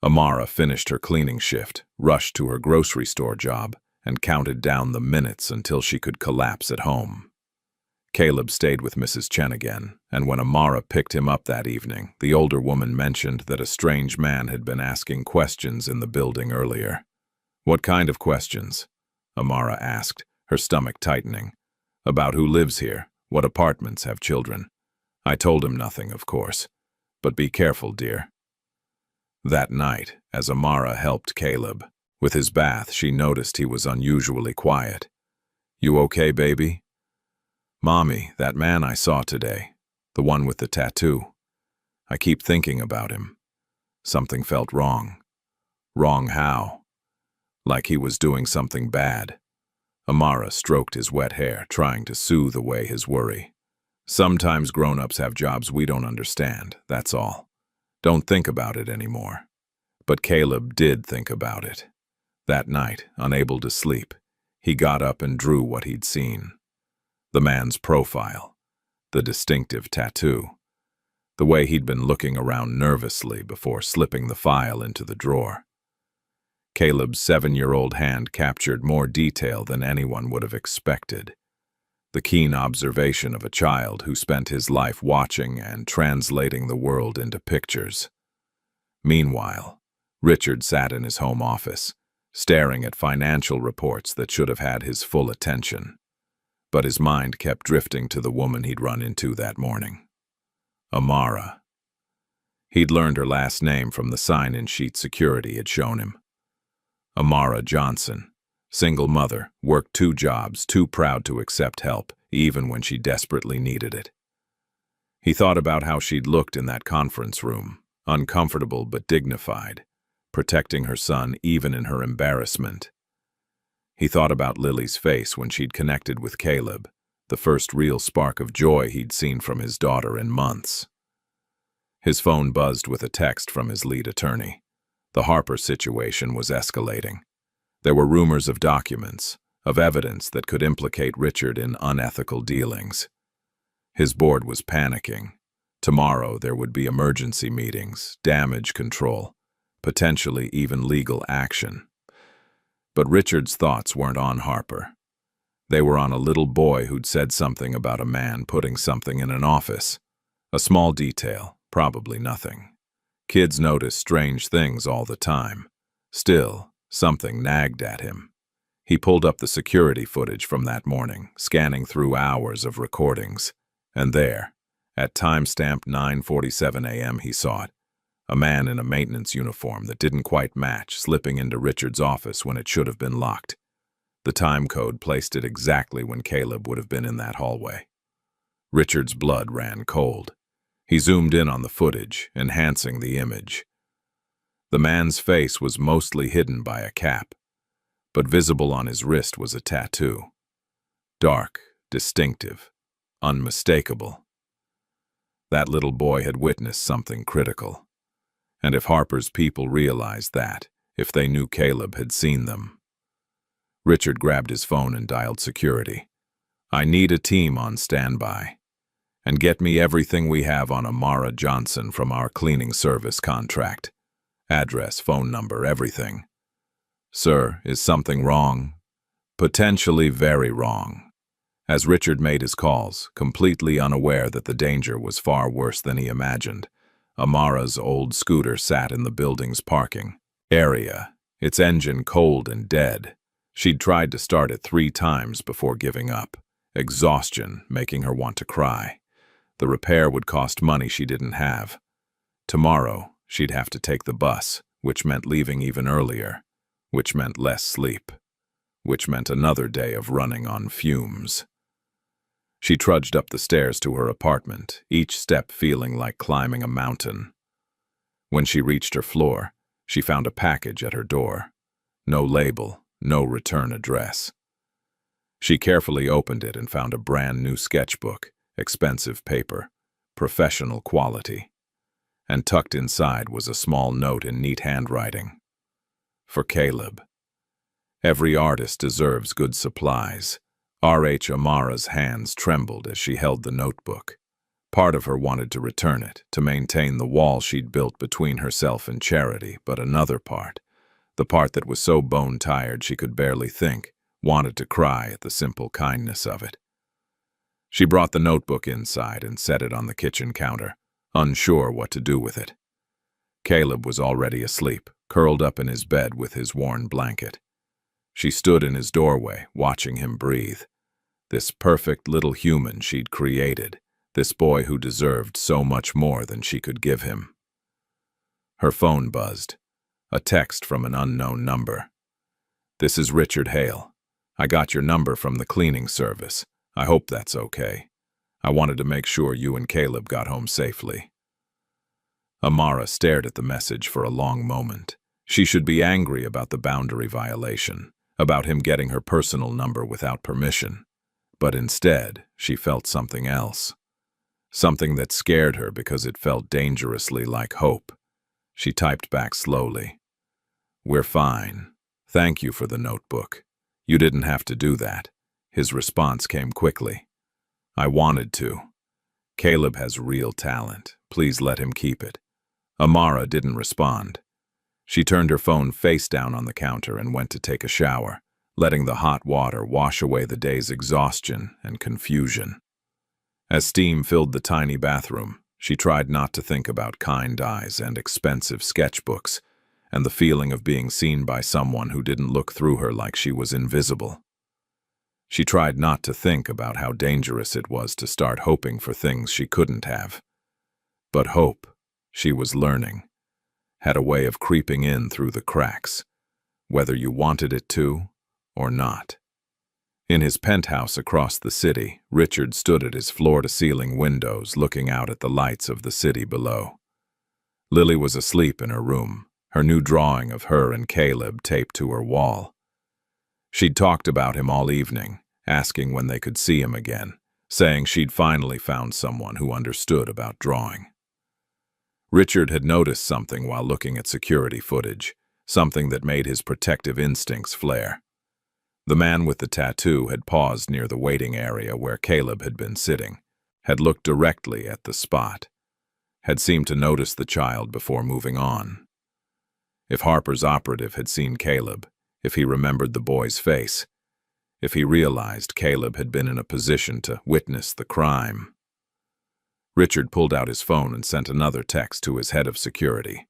Amara finished her cleaning shift, rushed to her grocery store job, and counted down the minutes until she could collapse at home. Caleb stayed with Mrs. Chen again, and when Amara picked him up that evening, the older woman mentioned that a strange man had been asking questions in the building earlier. What kind of questions? Amara asked, her stomach tightening. About who lives here, what apartments have children. I told him nothing, of course. But be careful, dear. That night, as Amara helped Caleb with his bath, she noticed he was unusually quiet. You okay, baby? Mommy, that man I saw today, the one with the tattoo. I keep thinking about him. Something felt wrong. Wrong how? Like he was doing something bad. Amara stroked his wet hair, trying to soothe away his worry. Sometimes grown-ups have jobs we don't understand, that's all. Don't think about it anymore. But Caleb did think about it. That night, unable to sleep, he got up and drew what he'd seen. The man's profile, the distinctive tattoo, the way he'd been looking around nervously before slipping the file into the drawer. Caleb's 7-year-old hand captured more detail than anyone would have expected. The keen observation of a child who spent his life watching and translating the world into pictures. Meanwhile, Richard sat in his home office, staring at financial reports that should have had his full attention. But his mind kept drifting to the woman he'd run into that morning. Amara. He'd learned her last name from the sign-in sheet security had shown him. Amara Johnson, single mother, worked 2 jobs, too proud to accept help, even when she desperately needed it. He thought about how she'd looked in that conference room, uncomfortable but dignified, protecting her son even in her embarrassment. He thought about Lily's face when she'd connected with Caleb, the first real spark of joy he'd seen from his daughter in months. His phone buzzed with a text from his lead attorney. The Harper situation was escalating. There were rumors of documents, of evidence that could implicate Richard in unethical dealings. His board was panicking. Tomorrow there would be emergency meetings, damage control, potentially even legal action. But Richard's thoughts weren't on Harper. They were on a little boy who'd said something about a man putting something in an office. A small detail, probably nothing. Kids notice strange things all the time. Still, something nagged at him. He pulled up the security footage from that morning, scanning through hours of recordings. And there, at timestamp 9:47 a.m., he saw it. A man in a maintenance uniform that didn't quite match, slipping into Richard's office when it should have been locked. The time code placed it exactly when Caleb would have been in that hallway. Richard's blood ran cold. He zoomed in on the footage, enhancing the image. The man's face was mostly hidden by a cap, but visible on his wrist was a tattoo. Dark, distinctive, unmistakable. That little boy had witnessed something critical. And if Harper's people realized that, if they knew Caleb had seen them. Richard grabbed his phone and dialed security. I need a team on standby. And get me everything we have on Amara Johnson from our cleaning service contract. Address, phone number, everything. Sir, is something wrong? Potentially very wrong. As Richard made his calls, completely unaware that the danger was far worse than he imagined, Amara's old scooter sat in the building's parking area, its engine cold and dead. She'd tried to start it 3 times before giving up, exhaustion making her want to cry. The repair would cost money she didn't have. Tomorrow, she'd have to take the bus, which meant leaving even earlier, which meant less sleep, which meant another day of running on fumes. She trudged up the stairs to her apartment, each step feeling like climbing a mountain. When she reached her floor, she found a package at her door. No label, no return address. She carefully opened it and found a brand new sketchbook, expensive paper, professional quality. And tucked inside was a small note in neat handwriting. For Caleb. Every artist deserves good supplies. R.H. Amara's hands trembled as she held the notebook. Part of her wanted to return it, to maintain the wall she'd built between herself and Charity, but another part, the part that was so bone-tired she could barely think, wanted to cry at the simple kindness of it. She brought the notebook inside and set it on the kitchen counter, unsure what to do with it. Caleb was already asleep, curled up in his bed with his worn blanket. She stood in his doorway, watching him breathe. This perfect little human she'd created, this boy who deserved so much more than she could give him. Her phone buzzed. A text from an unknown number. "This is Richard Hale. I got your number from the cleaning service. I hope that's okay. I wanted to make sure you and Caleb got home safely." Amara stared at the message for a long moment. She should be angry about the boundary violation, about him getting her personal number without permission. But instead, she felt something else. Something that scared her because it felt dangerously like hope. She typed back slowly. "We're fine. Thank you for the notebook. You didn't have to do that." His response came quickly. "I wanted to. Caleb has real talent. Please let him keep it." Amara didn't respond. She turned her phone face down on the counter and went to take a shower, letting the hot water wash away the day's exhaustion and confusion. As steam filled the tiny bathroom, she tried not to think about kind eyes and expensive sketchbooks, and the feeling of being seen by someone who didn't look through her like she was invisible. She tried not to think about how dangerous it was to start hoping for things she couldn't have. But hope, she was learning, had a way of creeping in through the cracks, whether you wanted it to or not. In his penthouse across the city, Richard stood at his floor-to-ceiling windows looking out at the lights of the city below. Lily was asleep in her room, her new drawing of her and Caleb taped to her wall. She'd talked about him all evening, asking when they could see him again, saying she'd finally found someone who understood about drawing. Richard had noticed something while looking at security footage, something that made his protective instincts flare. The man with the tattoo had paused near the waiting area where Caleb had been sitting, had looked directly at the spot, had seemed to notice the child before moving on. If Harper's operative had seen Caleb, if he remembered the boy's face, if he realized Caleb had been in a position to witness the crime. Richard pulled out his phone and sent another text to his head of security.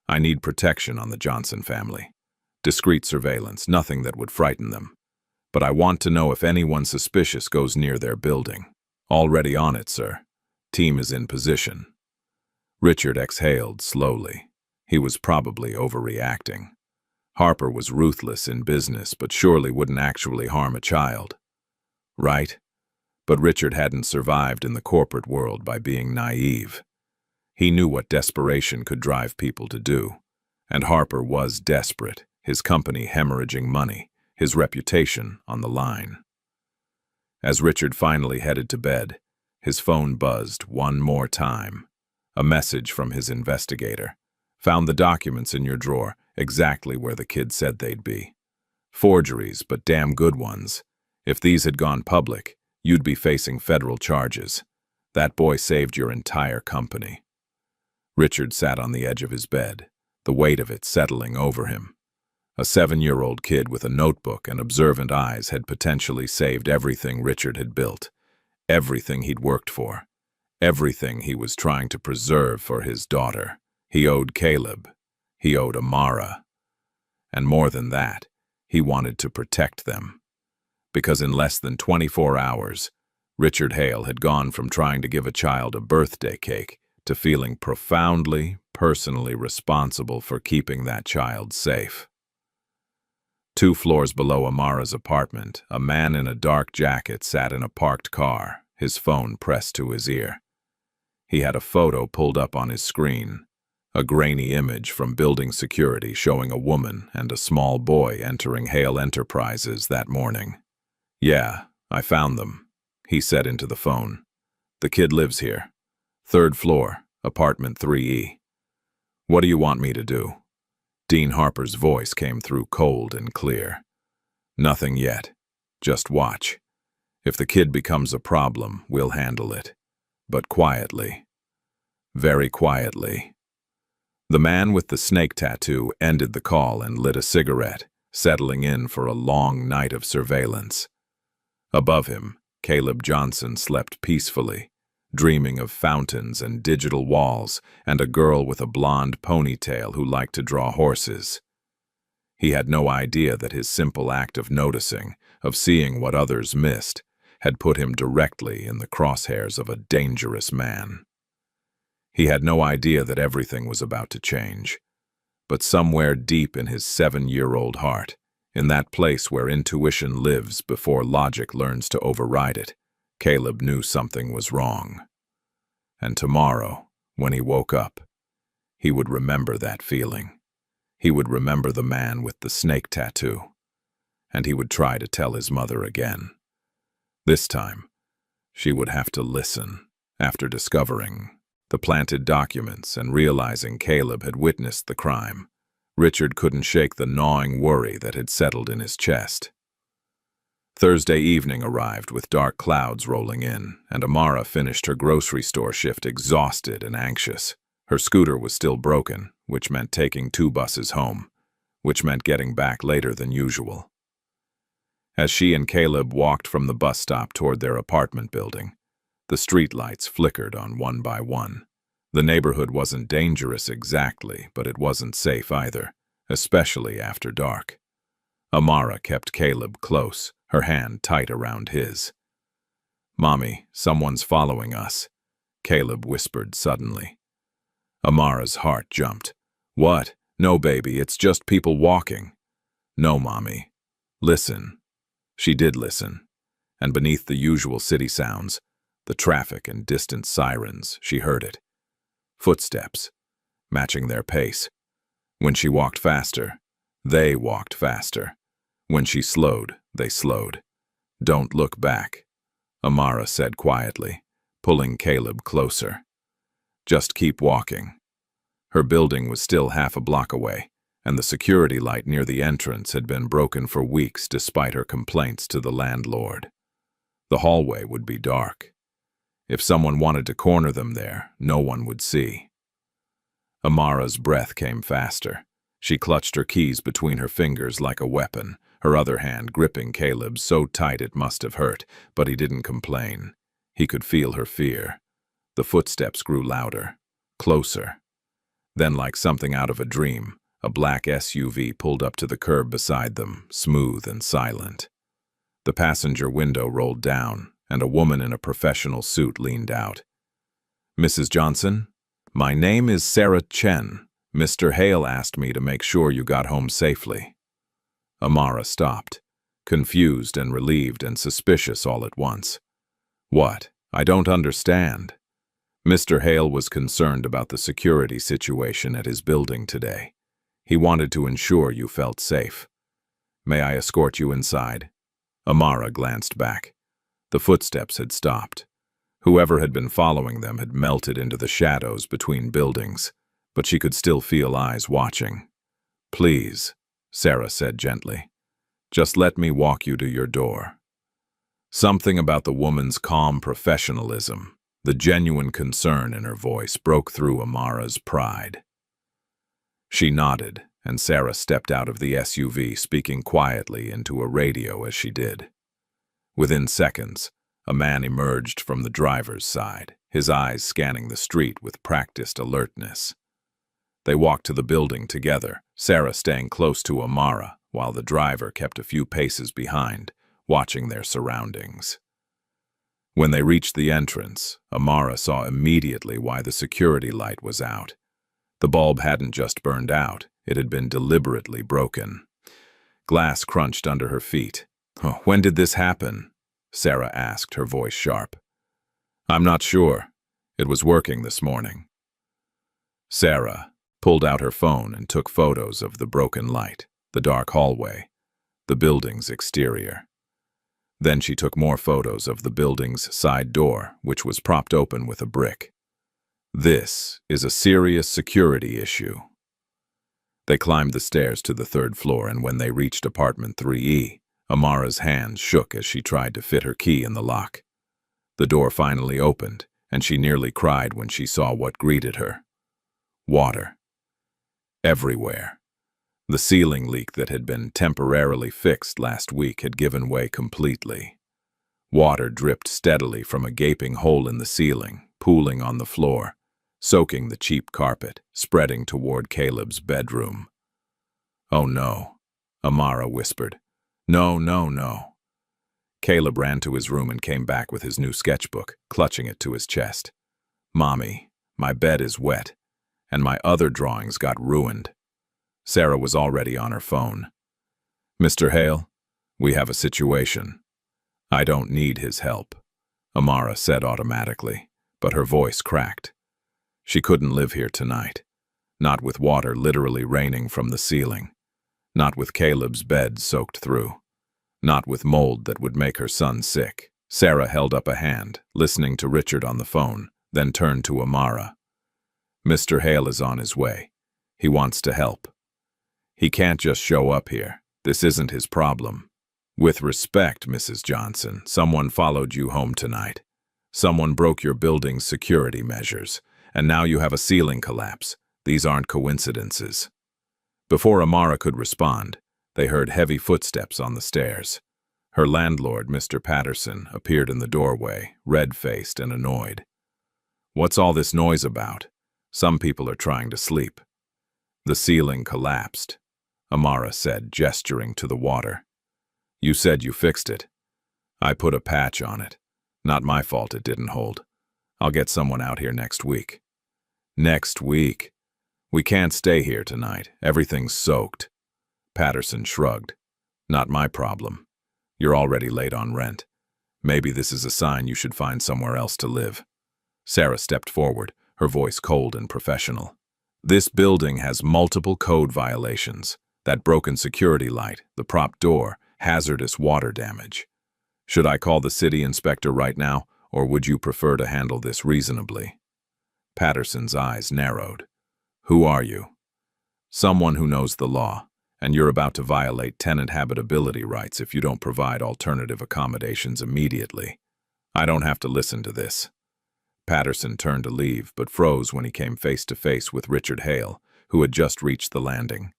"I need protection on the Johnson family. Discreet surveillance, nothing that would frighten them. But I want to know if anyone suspicious goes near their building. Already on it, sir. Team is in position." Richard exhaled slowly. He was probably overreacting. Harper was ruthless in business, but surely wouldn't actually harm a child. Right? But Richard hadn't survived in the corporate world by being naive. He knew what desperation could drive people to do. And Harper was desperate, his company hemorrhaging money, his reputation on the line. As Richard finally headed to bed, his phone buzzed one more time. A message from his investigator. "Found the documents in your drawer, exactly where the kid said they'd be. Forgeries, but damn good ones. If these had gone public, you'd be facing federal charges. That boy saved your entire company." Richard sat on the edge of his bed, the weight of it settling over him. A 7-year-old kid with a notebook and observant eyes had potentially saved everything Richard had built, everything he'd worked for, everything he was trying to preserve for his daughter. He owed Caleb. He owed Amara. And more than that, he wanted to protect them. Because in less than 24 hours, Richard Hale had gone from trying to give a child a birthday cake to feeling profoundly, personally responsible for keeping that child safe. 2 floors below Amara's apartment, a man in a dark jacket sat in a parked car, his phone pressed to his ear. He had a photo pulled up on his screen, a grainy image from building security showing a woman and a small boy entering Hale Enterprises that morning. "Yeah, I found them," he said into the phone. "The kid lives here. 3rd floor, apartment 3E. What do you want me to do?" Dean Harper's voice came through cold and clear. "Nothing yet. Just watch. If the kid becomes a problem, we'll handle it. But quietly. Very quietly." The man with the snake tattoo ended the call and lit a cigarette, settling in for a long night of surveillance. Above him, Caleb Johnson slept peacefully, dreaming of fountains and digital walls and a girl with a blonde ponytail who liked to draw horses. He had no idea that his simple act of noticing, of seeing what others missed, had put him directly in the crosshairs of a dangerous man. He had no idea that everything was about to change. But somewhere deep in his 7-year-old heart, in that place where intuition lives before logic learns to override it, Caleb knew something was wrong. And tomorrow, when he woke up, he would remember that feeling. He would remember the man with the snake tattoo. And he would try to tell his mother again. This time, she would have to listen. After discovering the planted documents and realizing Caleb had witnessed the crime, Richard couldn't shake the gnawing worry that had settled in his chest. Thursday evening arrived with dark clouds rolling in, and Amara finished her grocery store shift exhausted and anxious. Her scooter was still broken, which meant taking 2 buses home, which meant getting back later than usual. As she and Caleb walked from the bus stop toward their apartment building, the streetlights flickered on one by one. The neighborhood wasn't dangerous exactly, but it wasn't safe either, especially after dark. Amara kept Caleb close, her hand tight around his. "Mommy, someone's following us," Caleb whispered suddenly. Amara's heart jumped. "What? No, baby, it's just people walking." "No, Mommy. Listen." She did listen, and beneath the usual city sounds, the traffic and distant sirens, she heard it. Footsteps, matching their pace. When she walked faster, they walked faster. When she slowed, they slowed. "Don't look back," Amara said quietly, pulling Caleb closer. "Just keep walking." Her building was still half a block away, and the security light near the entrance had been broken for weeks despite her complaints to the landlord. The hallway would be dark. If someone wanted to corner them there, no one would see. Amara's breath came faster. She clutched her keys between her fingers like a weapon, her other hand gripping Caleb's so tight it must have hurt, but he didn't complain. He could feel her fear. The footsteps grew louder, closer. Then, like something out of a dream, a black SUV pulled up to the curb beside them, smooth and silent. The passenger window rolled down, and a woman in a professional suit leaned out. "Mrs. Johnson? My name is Sarah Chen. Mr. Hale asked me to make sure you got home safely." Amara stopped, confused and relieved and suspicious all at once. "What? I don't understand." Mr. Hale was concerned about the security situation at his building today. He wanted to ensure you felt safe. "May I escort you inside?" Amara glanced back. The footsteps had stopped. Whoever had been following them had melted into the shadows between buildings, but she could still feel eyes watching. "Please," Sarah said gently. "Just let me walk you to your door." Something about the woman's calm professionalism, the genuine concern in her voice, broke through Amara's pride. She nodded, and Sarah stepped out of the SUV, speaking quietly into a radio as she did. Within seconds, a man emerged from the driver's side, his eyes scanning the street with practiced alertness. They walked to the building together, Sarah staying close to Amara, while the driver kept a few paces behind, watching their surroundings. When they reached the entrance, Amara saw immediately why the security light was out. The bulb hadn't just burned out, it had been deliberately broken. Glass crunched under her feet. "When did this happen?" Sarah asked, her voice sharp. "I'm not sure. It was working this morning." Sarah pulled out her phone and took photos of the broken light, the dark hallway, the building's exterior. Then she took more photos of the building's side door, which was propped open with a brick. "This is a serious security issue." They climbed the stairs to the 3rd floor, and when they reached apartment 3E, Amara's hands shook as she tried to fit her key in the lock. The door finally opened, and she nearly cried when she saw what greeted her. Water. Everywhere. The ceiling leak that had been temporarily fixed last week had given way completely. Water dripped steadily from a gaping hole in the ceiling, pooling on the floor, soaking the cheap carpet, spreading toward Caleb's bedroom. Oh no, Amara whispered. No, no, no. Caleb ran to his room and came back with his new sketchbook, clutching it to his chest. Mommy, my bed is wet, and my other drawings got ruined. Sarah was already on her phone. Mr. Hale, we have a situation. I don't need his help, Amara said automatically, but her voice cracked. She couldn't live here tonight. Not with water literally raining from the ceiling. Not with Caleb's bed soaked through. Not with mold that would make her son sick. Sarah held up a hand, listening to Richard on the phone, then turned to Amara. Mr. Hale is on his way. He wants to help. He can't just show up here. This isn't his problem. With respect, Mrs. Johnson, someone followed you home tonight. Someone broke your building's security measures, and now you have a ceiling collapse. These aren't coincidences. Before Amara could respond, they heard heavy footsteps on the stairs. Her landlord, Mr. Patterson, appeared in the doorway, red-faced and annoyed. What's all this noise about? Some people are trying to sleep. The ceiling collapsed, Amara said, gesturing to the water. You said you fixed it. I put a patch on it. Not my fault it didn't hold. I'll get someone out here next week. Next week? We can't stay here tonight. Everything's soaked. Patterson shrugged. Not my problem. You're already late on rent. Maybe this is a sign you should find somewhere else to live. Sarah stepped forward, her voice cold and professional. This building has multiple code violations. That broken security light, the prop door, hazardous water damage. Should I call the city inspector right now, or would you prefer to handle this reasonably? Patterson's eyes narrowed. Who are you? Someone who knows the law, and you're about to violate tenant habitability rights if you don't provide alternative accommodations immediately. I don't have to listen to this. Patterson turned to leave, but froze when he came face to face with Richard Hale, who had just reached the landing.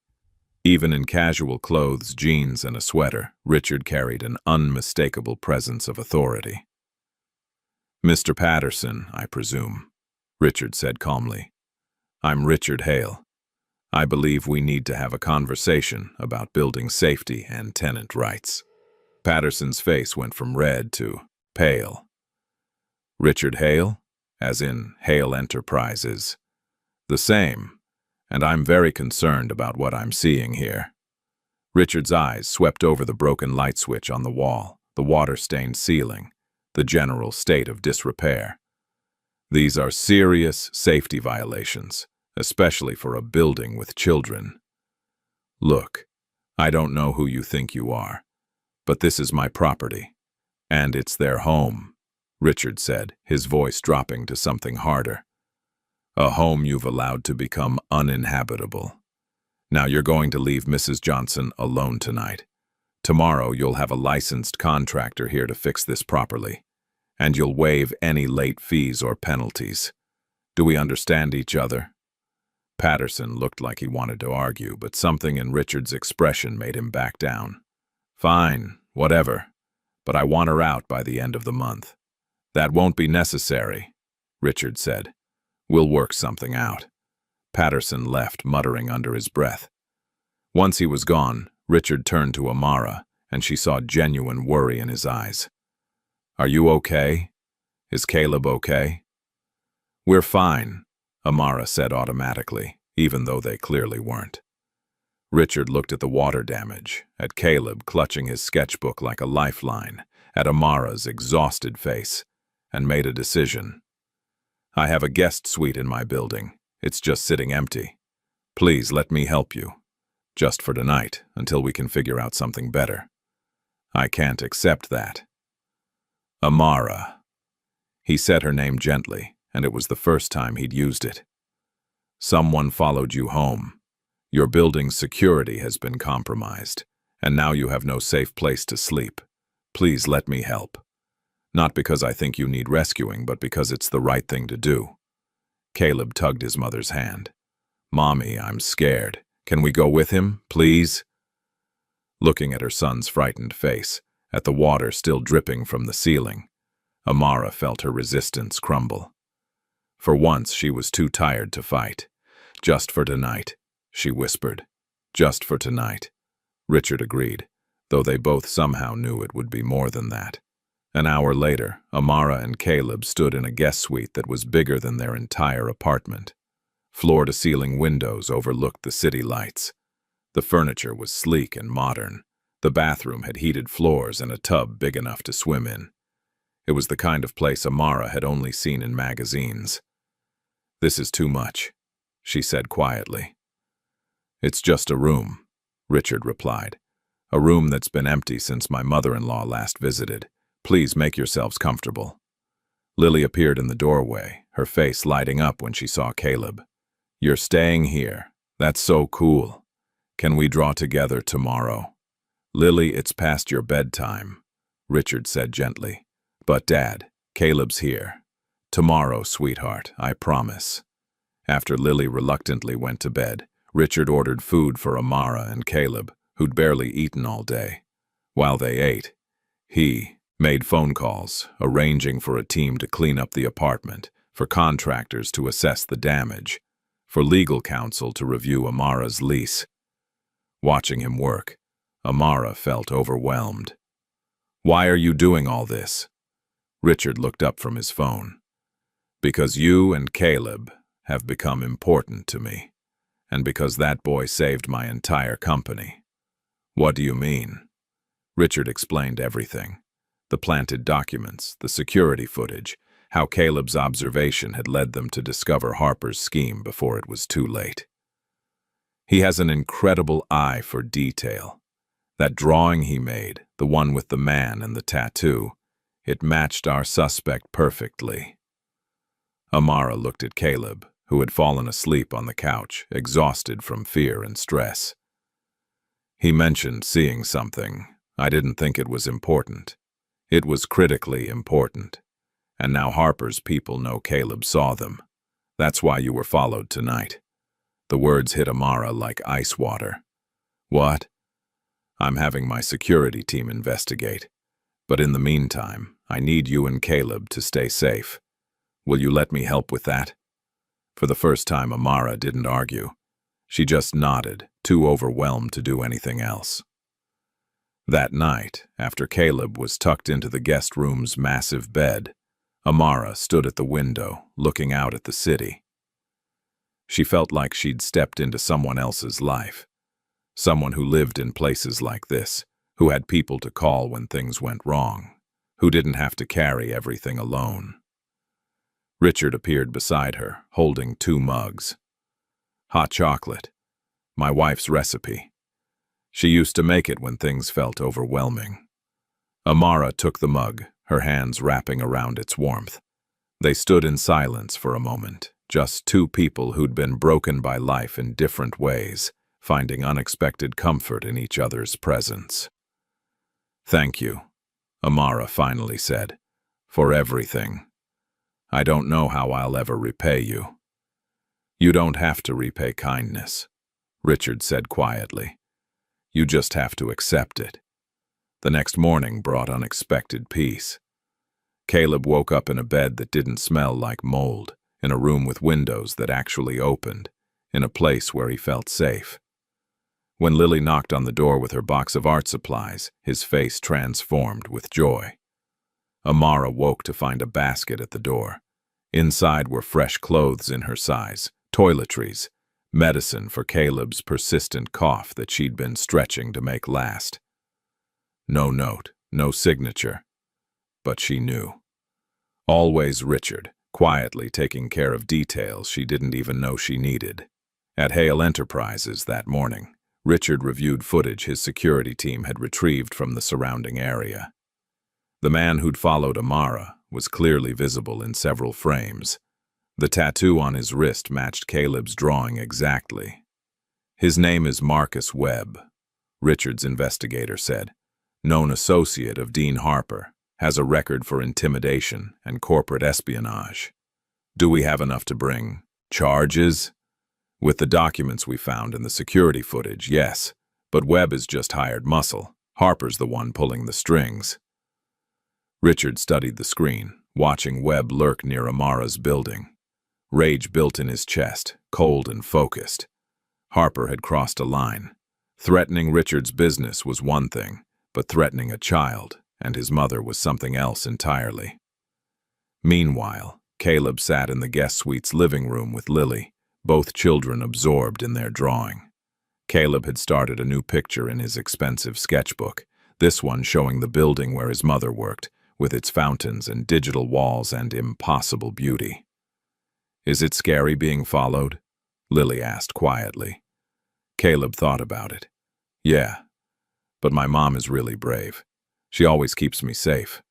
Even in casual clothes, jeans, and a sweater, Richard carried an unmistakable presence of authority. Mr. Patterson, I presume, Richard said calmly. I'm Richard Hale. I believe we need to have a conversation about building safety and tenant rights. Patterson's face went from red to pale. Richard Hale? As in Hale Enterprises. The same, and I'm very concerned about what I'm seeing here. Richard's eyes swept over the broken light switch on the wall, the water-stained ceiling, the general state of disrepair. These are serious safety violations, especially for a building with children. Look, I don't know who you think you are, but this is my property, and it's their home, Richard said, his voice dropping to something harder. A home you've allowed to become uninhabitable. Now you're going to leave Mrs. Johnson alone tonight. Tomorrow you'll have a licensed contractor here to fix this properly, and you'll waive any late fees or penalties. Do we understand each other? Patterson looked like he wanted to argue, but something in Richard's expression made him back down. Fine, whatever, but I want her out by the end of the month. That won't be necessary, Richard said. We'll work something out. Patterson left, muttering under his breath. Once he was gone, Richard turned to Amara, and she saw genuine worry in his eyes. Are you okay? Is Caleb okay? We're fine, Amara said automatically, even though they clearly weren't. Richard looked at the water damage, at Caleb clutching his sketchbook like a lifeline, at Amara's exhausted face, and made a decision. I have a guest suite in my building. It's just sitting empty. Please let me help you. Just for tonight, until we can figure out something better. I can't accept that. Amara. He said her name gently, and it was the first time he'd used it. Someone followed you home. Your building's security has been compromised, and now you have no safe place to sleep. Please let me help. Not because I think you need rescuing, but because it's the right thing to do. Caleb tugged his mother's hand. Mommy, I'm scared. Can we go with him, please? Looking at her son's frightened face, at the water still dripping from the ceiling, Amara felt her resistance crumble. For once, she was too tired to fight. Just for tonight, she whispered. Just for tonight. Richard agreed, though they both somehow knew it would be more than that. An hour later, Amara and Caleb stood in a guest suite that was bigger than their entire apartment. Floor-to-ceiling windows overlooked the city lights. The furniture was sleek and modern. The bathroom had heated floors and a tub big enough to swim in. It was the kind of place Amara had only seen in magazines. "This is too much," she said quietly. "It's just a room," Richard replied. "A room that's been empty since my mother-in-law last visited. Please make yourselves comfortable." Lily appeared in the doorway, her face lighting up when she saw Caleb. "You're staying here. That's so cool. Can we draw together tomorrow?" "Lily, it's past your bedtime," Richard said gently. "But Dad, Caleb's here. Tomorrow, sweetheart, I promise." After Lily reluctantly went to bed, Richard ordered food for Amara and Caleb, who'd barely eaten all day. While they ate, he made phone calls, arranging for a team to clean up the apartment, for contractors to assess the damage, for legal counsel to review Amara's lease. Watching him work, Amara felt overwhelmed. "Why are you doing all this?" Richard looked up from his phone. "Because you and Caleb have become important to me, and because that boy saved my entire company." "What do you mean?" Richard explained everything. The planted documents, the security footage, how Caleb's observation had led them to discover Harper's scheme before it was too late. "He has an incredible eye for detail. That drawing he made, the one with the man and the tattoo, it matched our suspect perfectly." Amara looked at Caleb, who had fallen asleep on the couch, exhausted from fear and stress. "He mentioned seeing something. I didn't think it was important. It was critically important. And now Harper's people know Caleb saw them. That's why you were followed tonight." The words hit Amara like ice water. "What?" "I'm having my security team investigate. But in the meantime, I need you and Caleb to stay safe. Will you let me help with that?" For the first time, Amara didn't argue. She just nodded, too overwhelmed to do anything else. That night, after Caleb was tucked into the guest room's massive bed, Amara stood at the window, looking out at the city. She felt like she'd stepped into someone else's life. Someone who lived in places like this, who had people to call when things went wrong, who didn't have to carry everything alone. Richard appeared beside her, holding 2 mugs. "Hot chocolate. My wife's recipe. She used to make it when things felt overwhelming." Amara took the mug, her hands wrapping around its warmth. They stood in silence for a moment, just 2 people who'd been broken by life in different ways, finding unexpected comfort in each other's presence. "Thank you," Amara finally said, "for everything. I don't know how I'll ever repay you." "You don't have to repay kindness," Richard said quietly. "You just have to accept it." The next morning brought unexpected peace. Caleb woke up in a bed that didn't smell like mold, in a room with windows that actually opened, in a place where he felt safe. When Lily knocked on the door with her box of art supplies, his face transformed with joy. Amara woke to find a basket at the door. Inside were fresh clothes in her size, toiletries, medicine for Caleb's persistent cough that she'd been stretching to make last. No note, no signature, but she knew. Always Richard, quietly taking care of details she didn't even know she needed. At Hale Enterprises that morning, Richard reviewed footage his security team had retrieved from the surrounding area. The man who'd followed Amara was clearly visible in several frames. The tattoo on his wrist matched Caleb's drawing exactly. "His name is Marcus Webb," Richard's investigator said. "Known associate of Dean Harper, has a record for intimidation and corporate espionage." "Do we have enough to bring charges?" "With the documents we found in the security footage, yes. But Webb is just hired muscle. Harper's the one pulling the strings." Richard studied the screen, watching Webb lurk near Amara's building. Rage built in his chest, cold and focused. Harper had crossed a line. Threatening Richard's business was one thing, but threatening a child and his mother was something else entirely. Meanwhile, Caleb sat in the guest suite's living room with Lily, both children absorbed in their drawing. Caleb had started a new picture in his expensive sketchbook, this one showing the building where his mother worked, with its fountains and digital walls and impossible beauty. "Is it scary being followed?" Lily asked quietly. Caleb thought about it. "Yeah, but my mom is really brave. She always keeps me safe.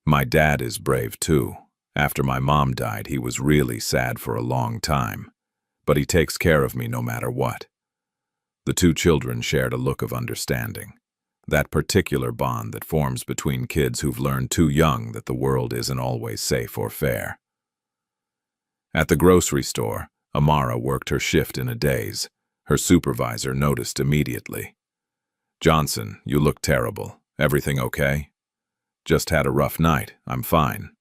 My dad is brave too. After my mom died, he was really sad for a long time, but he takes care of me no matter what." The two children shared a look of understanding, that particular bond that forms between kids who've learned too young that the world isn't always safe or fair. At the grocery store, Amara worked her shift in a daze. Her supervisor noticed immediately. "Johnson, you look terrible. Everything okay?" "Just had a rough night. I'm fine."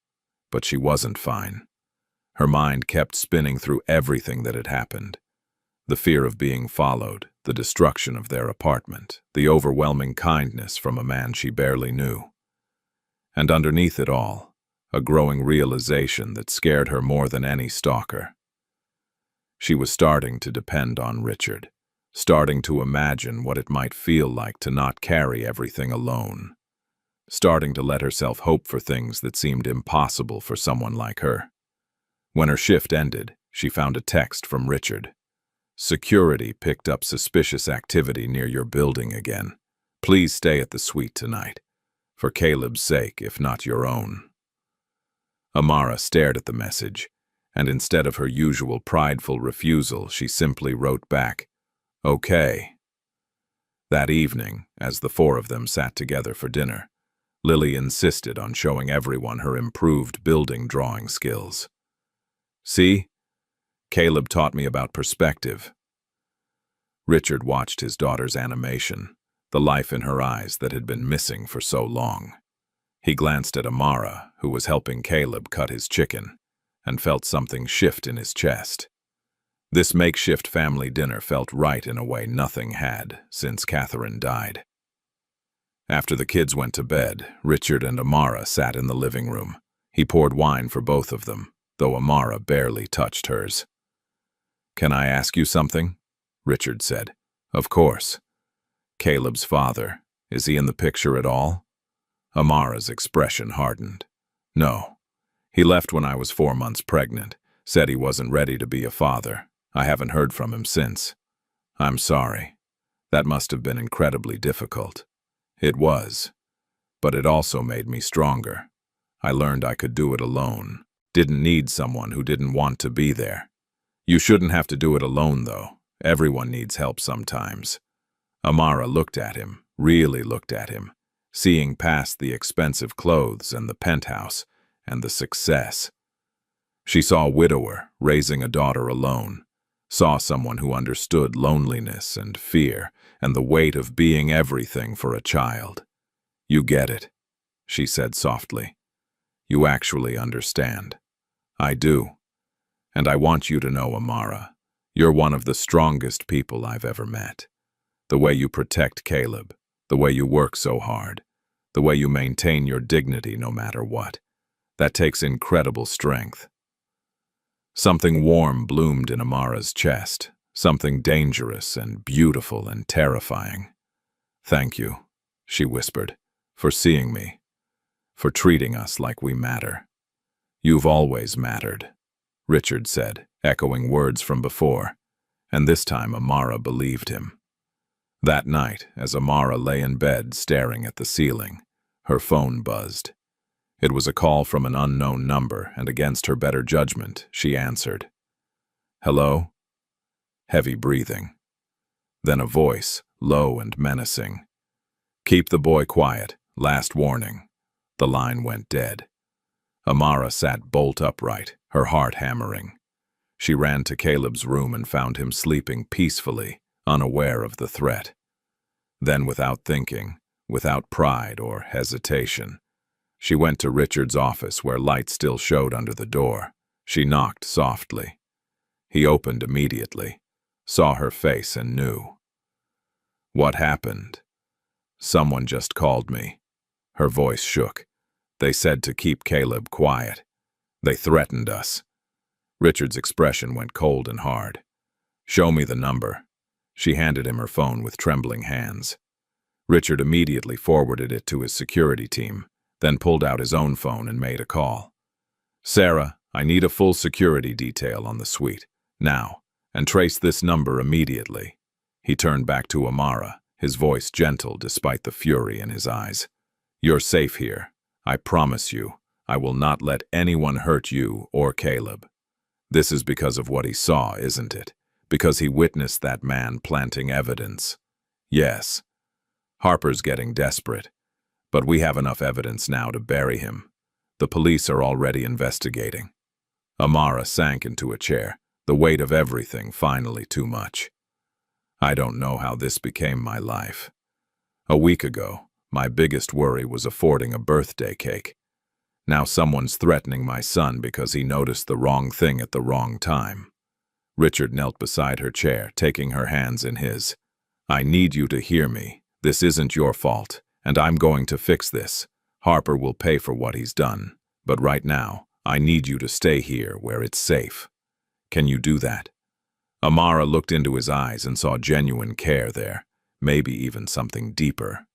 But she wasn't fine. Her mind kept spinning through everything that had happened. The fear of being followed, the destruction of their apartment, the overwhelming kindness from a man she barely knew. And underneath it all, a growing realization that scared her more than any stalker. She was starting to depend on Richard, starting to imagine what it might feel like to not carry everything alone, starting to let herself hope for things that seemed impossible for someone like her. When her shift ended, she found a text from Richard. "Security picked up suspicious activity near your building again. Please stay at the suite tonight. For Caleb's sake, if not your own." Amara stared at the message, and instead of her usual prideful refusal, she simply wrote back, "Okay." That evening, as the four of them sat together for dinner, Lily insisted on showing everyone her improved building drawing skills. "See? Caleb taught me about perspective." Richard watched his daughter's animation, the life in her eyes that had been missing for so long. He glanced at Amara, who was helping Caleb cut his chicken, and felt something shift in his chest. This makeshift family dinner felt right in a way nothing had since Catherine died. After the kids went to bed, Richard and Amara sat in the living room. He poured wine for both of them, though Amara barely touched hers. "Can I ask you something?" Richard said. "Of course." "Caleb's father, is he in the picture at all?" Amara's expression hardened. "No. He left when I was 4 months pregnant, said he wasn't ready to be a father. I haven't heard from him since." "I'm sorry. That must have been incredibly difficult." "It was. But it also made me stronger. I learned I could do it alone. Didn't need someone who didn't want to be there. You shouldn't have to do it alone, though. Everyone needs help sometimes." Amara looked at him, really looked at him, seeing past the expensive clothes and the penthouse and the success. She saw a widower raising a daughter alone, saw someone who understood loneliness and fear and the weight of being everything for a child. "You get it," she said softly. "You actually understand." "I do. And I want you to know, Amara, you're one of the strongest people I've ever met. The way you protect Caleb, the way you work so hard, the way you maintain your dignity no matter what, that takes incredible strength." Something warm bloomed in Amara's chest, something dangerous and beautiful and terrifying. "Thank you," she whispered, "for seeing me, for treating us like we matter." "You've always mattered," Richard said, echoing words from before, and this time Amara believed him. That night, as Amara lay in bed staring at the ceiling, her phone buzzed. It was a call from an unknown number, and against her better judgment, she answered. "Hello?" Heavy breathing. Then a voice, low and menacing. "Keep the boy quiet. Last warning." The line went dead. Amara sat bolt upright, her heart hammering. She ran to Caleb's room and found him sleeping peacefully, unaware of the threat. Then, without thinking, without pride or hesitation, she went to Richard's office where light still showed under the door. She knocked softly. He opened immediately, saw her face and knew. What happened? Someone just called me. Her voice shook. They said to keep Caleb quiet. They threatened us. Richard's expression went cold and hard. Show me the number. She handed him her phone with trembling hands. Richard immediately forwarded it to his security team, then pulled out his own phone and made a call. Sarah, I need a full security detail on the suite, now, and trace this number immediately. He turned back to Amara, his voice gentle despite the fury in his eyes. You're safe here. I promise you, I will not let anyone hurt you or Caleb. This is because of what he saw, isn't it? Because he witnessed that man planting evidence. Yes. Harper's getting desperate, but we have enough evidence now to bury him. The police are already investigating. Amara sank into a chair, the weight of everything finally too much. I don't know how this became my life. A week ago, my biggest worry was affording a birthday cake. Now someone's threatening my son because he noticed the wrong thing at the wrong time. Richard knelt beside her chair, taking her hands in his. I need you to hear me. This isn't your fault, and I'm going to fix this. Harper will pay for what he's done, but right now, I need you to stay here where it's safe. Can you do that? Amara looked into his eyes and saw genuine care there, maybe even something deeper.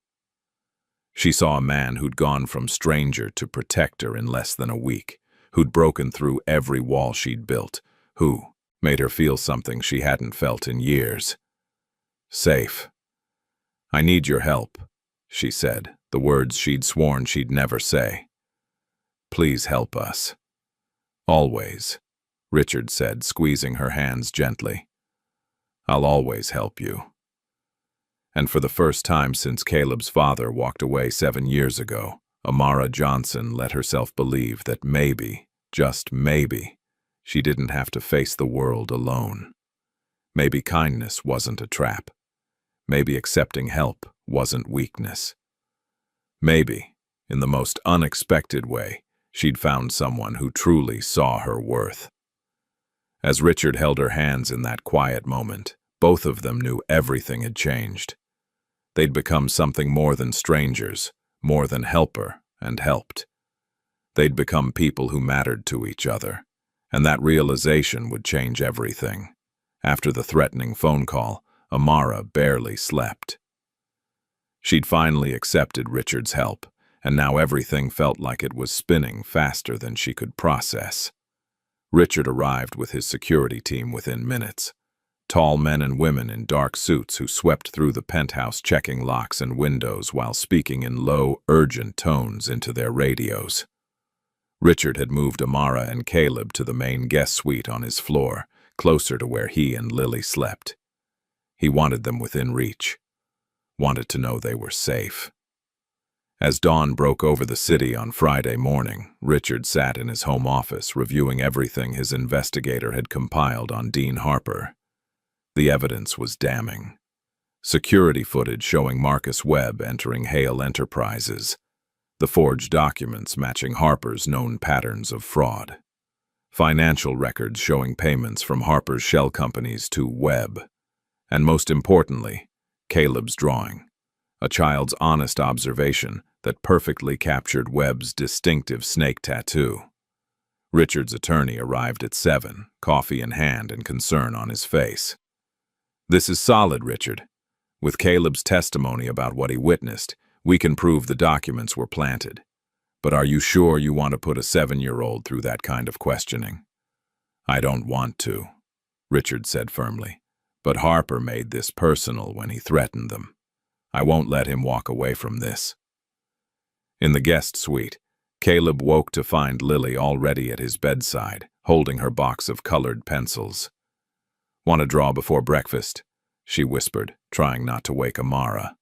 She saw a man who'd gone from stranger to protector in less than a week, who'd broken through every wall she'd built, who made her feel something she hadn't felt in years. Safe. I need your help, she said, the words she'd sworn she'd never say. Please help us. Always, Richard said, squeezing her hands gently. I'll always help you. And for the first time since Caleb's father walked away 7 years ago, Amara Johnson let herself believe that maybe, just maybe, she didn't have to face the world alone. Maybe kindness wasn't a trap. Maybe accepting help wasn't weakness. Maybe, in the most unexpected way, she'd found someone who truly saw her worth. As Richard held her hands in that quiet moment, both of them knew everything had changed. They'd become something more than strangers, more than helper and helped. They'd become people who mattered to each other, and that realization would change everything. After the threatening phone call, Amara barely slept. She'd finally accepted Richard's help, and now everything felt like it was spinning faster than she could process. Richard arrived with his security team within minutes. Tall men and women in dark suits who swept through the penthouse checking locks and windows while speaking in low, urgent tones into their radios. Richard had moved Amara and Caleb to the main guest suite on his floor, closer to where he and Lily slept. He wanted them within reach, wanted to know they were safe. As dawn broke over the city on Friday morning, Richard sat in his home office reviewing everything his investigator had compiled on Dean Harper. The evidence was damning. Security footage showing Marcus Webb entering Hale Enterprises. The forged documents matching Harper's known patterns of fraud. Financial records showing payments from Harper's shell companies to Webb. And most importantly, Caleb's drawing. A child's honest observation that perfectly captured Webb's distinctive snake tattoo. Richard's attorney arrived at 7, coffee in hand and concern on his face. This is solid, Richard. With Caleb's testimony about what he witnessed, we can prove the documents were planted. But are you sure you want to put a 7-year-old through that kind of questioning? I don't want to, Richard said firmly. But Harper made this personal when he threatened them. I won't let him walk away from this. In the guest suite, Caleb woke to find Lily already at his bedside, holding her box of colored pencils. Want to draw before breakfast? She whispered, trying not to wake Amara.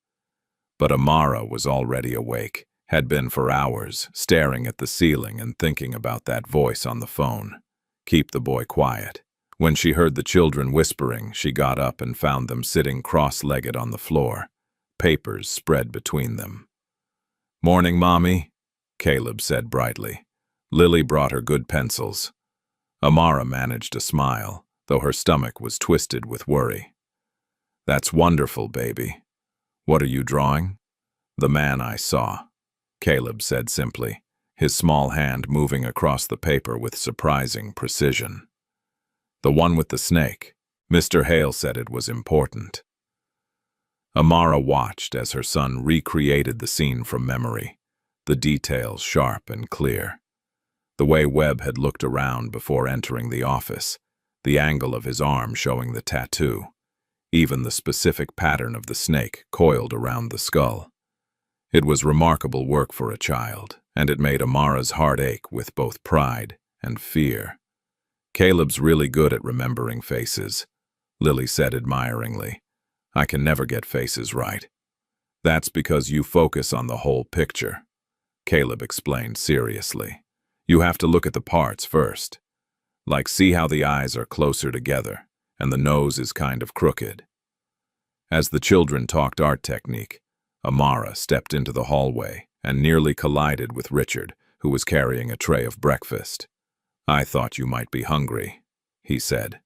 But Amara was already awake, had been for hours, staring at the ceiling and thinking about that voice on the phone. Keep the boy quiet. When she heard the children whispering, she got up and found them sitting cross-legged on the floor, papers spread between them. Morning, Mommy, Caleb said brightly. Lily brought her good pencils. Amara managed a smile, though her stomach was twisted with worry. That's wonderful, baby. What are you drawing? The man I saw, Caleb said simply, his small hand moving across the paper with surprising precision. The one with the snake. Mr. Hale said it was important. Amara watched as her son recreated the scene from memory, the details sharp and clear. The way Webb had looked around before entering the office, the angle of his arm showing the tattoo, even the specific pattern of the snake coiled around the skull. It was remarkable work for a child, and it made Amara's heart ache with both pride and fear. Caleb's really good at remembering faces, Lily said admiringly. I can never get faces right. That's because you focus on the whole picture, Caleb explained seriously. You have to look at the parts first. Like see how the eyes are closer together, and the nose is kind of crooked. As the children talked art technique, Amara stepped into the hallway and nearly collided with Richard, who was carrying a tray of breakfast. I thought you might be hungry, he said.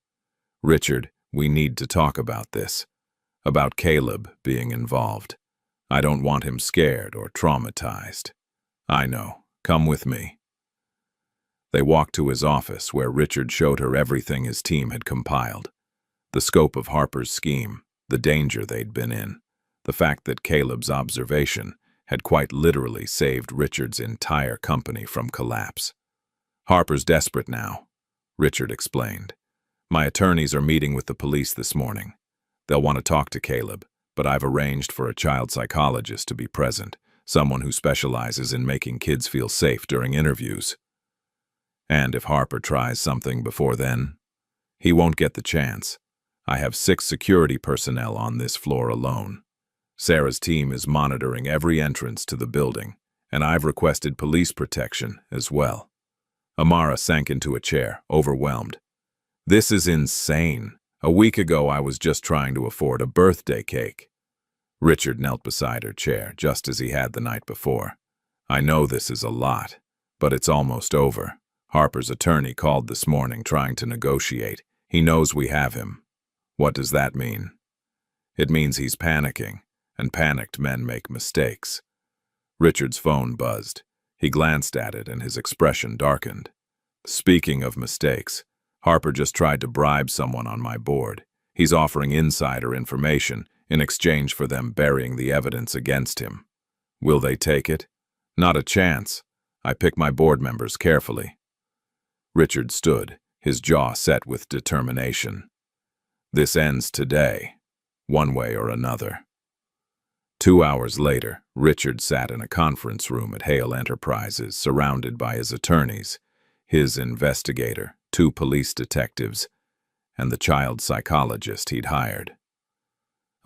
Richard, we need to talk about this. About Caleb being involved. I don't want him scared or traumatized. I know. Come with me. They walked to his office where Richard showed her everything his team had compiled. The scope of Harper's scheme, the danger they'd been in, the fact that Caleb's observation had quite literally saved Richard's entire company from collapse. Harper's desperate now, Richard explained. My attorneys are meeting with the police this morning. They'll want to talk to Caleb, but I've arranged for a child psychologist to be present, someone who specializes in making kids feel safe during interviews. And if Harper tries something before then, he won't get the chance. I have 6 security personnel on this floor alone. Sarah's team is monitoring every entrance to the building, and I've requested police protection as well. Amara sank into a chair, overwhelmed. This is insane. A week ago I was just trying to afford a birthday cake. Richard knelt beside her chair, just as he had the night before. I know this is a lot, but it's almost over. Harper's attorney called this morning trying to negotiate. He knows we have him. What does that mean? It means he's panicking, and panicked men make mistakes. Richard's phone buzzed. He glanced at it and his expression darkened. Speaking of mistakes, Harper just tried to bribe someone on my board. He's offering insider information in exchange for them burying the evidence against him. Will they take it? Not a chance. I pick my board members carefully. Richard stood, his jaw set with determination. This ends today, one way or another. 2 hours later, Richard sat in a conference room at Hale Enterprises, surrounded by his attorneys, his investigator, 2 police detectives, and the child psychologist he'd hired.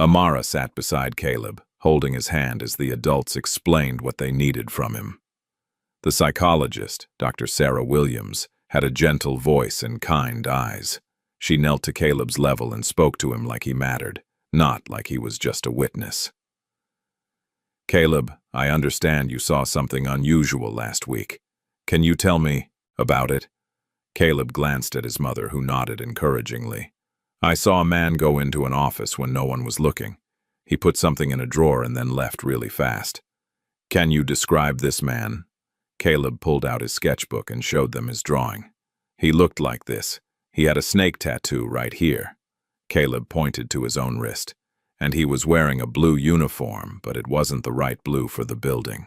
Amara sat beside Caleb, holding his hand as the adults explained what they needed from him. The psychologist, Dr. Sarah Williams, had a gentle voice and kind eyes. She knelt to Caleb's level and spoke to him like he mattered, not like he was just a witness. Caleb, I understand you saw something unusual last week. Can you tell me about it? Caleb glanced at his mother, who nodded encouragingly. I saw a man go into an office when no one was looking. He put something in a drawer and then left really fast. Can you describe this man? Caleb pulled out his sketchbook and showed them his drawing. He looked like this. He had a snake tattoo right here. Caleb pointed to his own wrist. And he was wearing a blue uniform, but it wasn't the right blue for the building.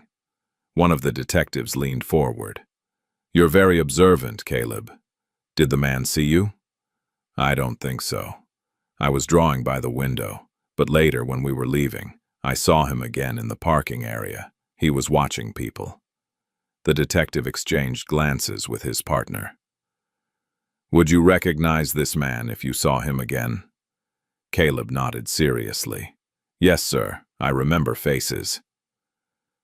One of the detectives leaned forward. You're very observant, Caleb. Did the man see you? I don't think so. I was drawing by the window, but later when we were leaving, I saw him again in the parking area. He was watching people. The detective exchanged glances with his partner. Would you recognize this man if you saw him again? Caleb nodded seriously. Yes, sir. I remember faces.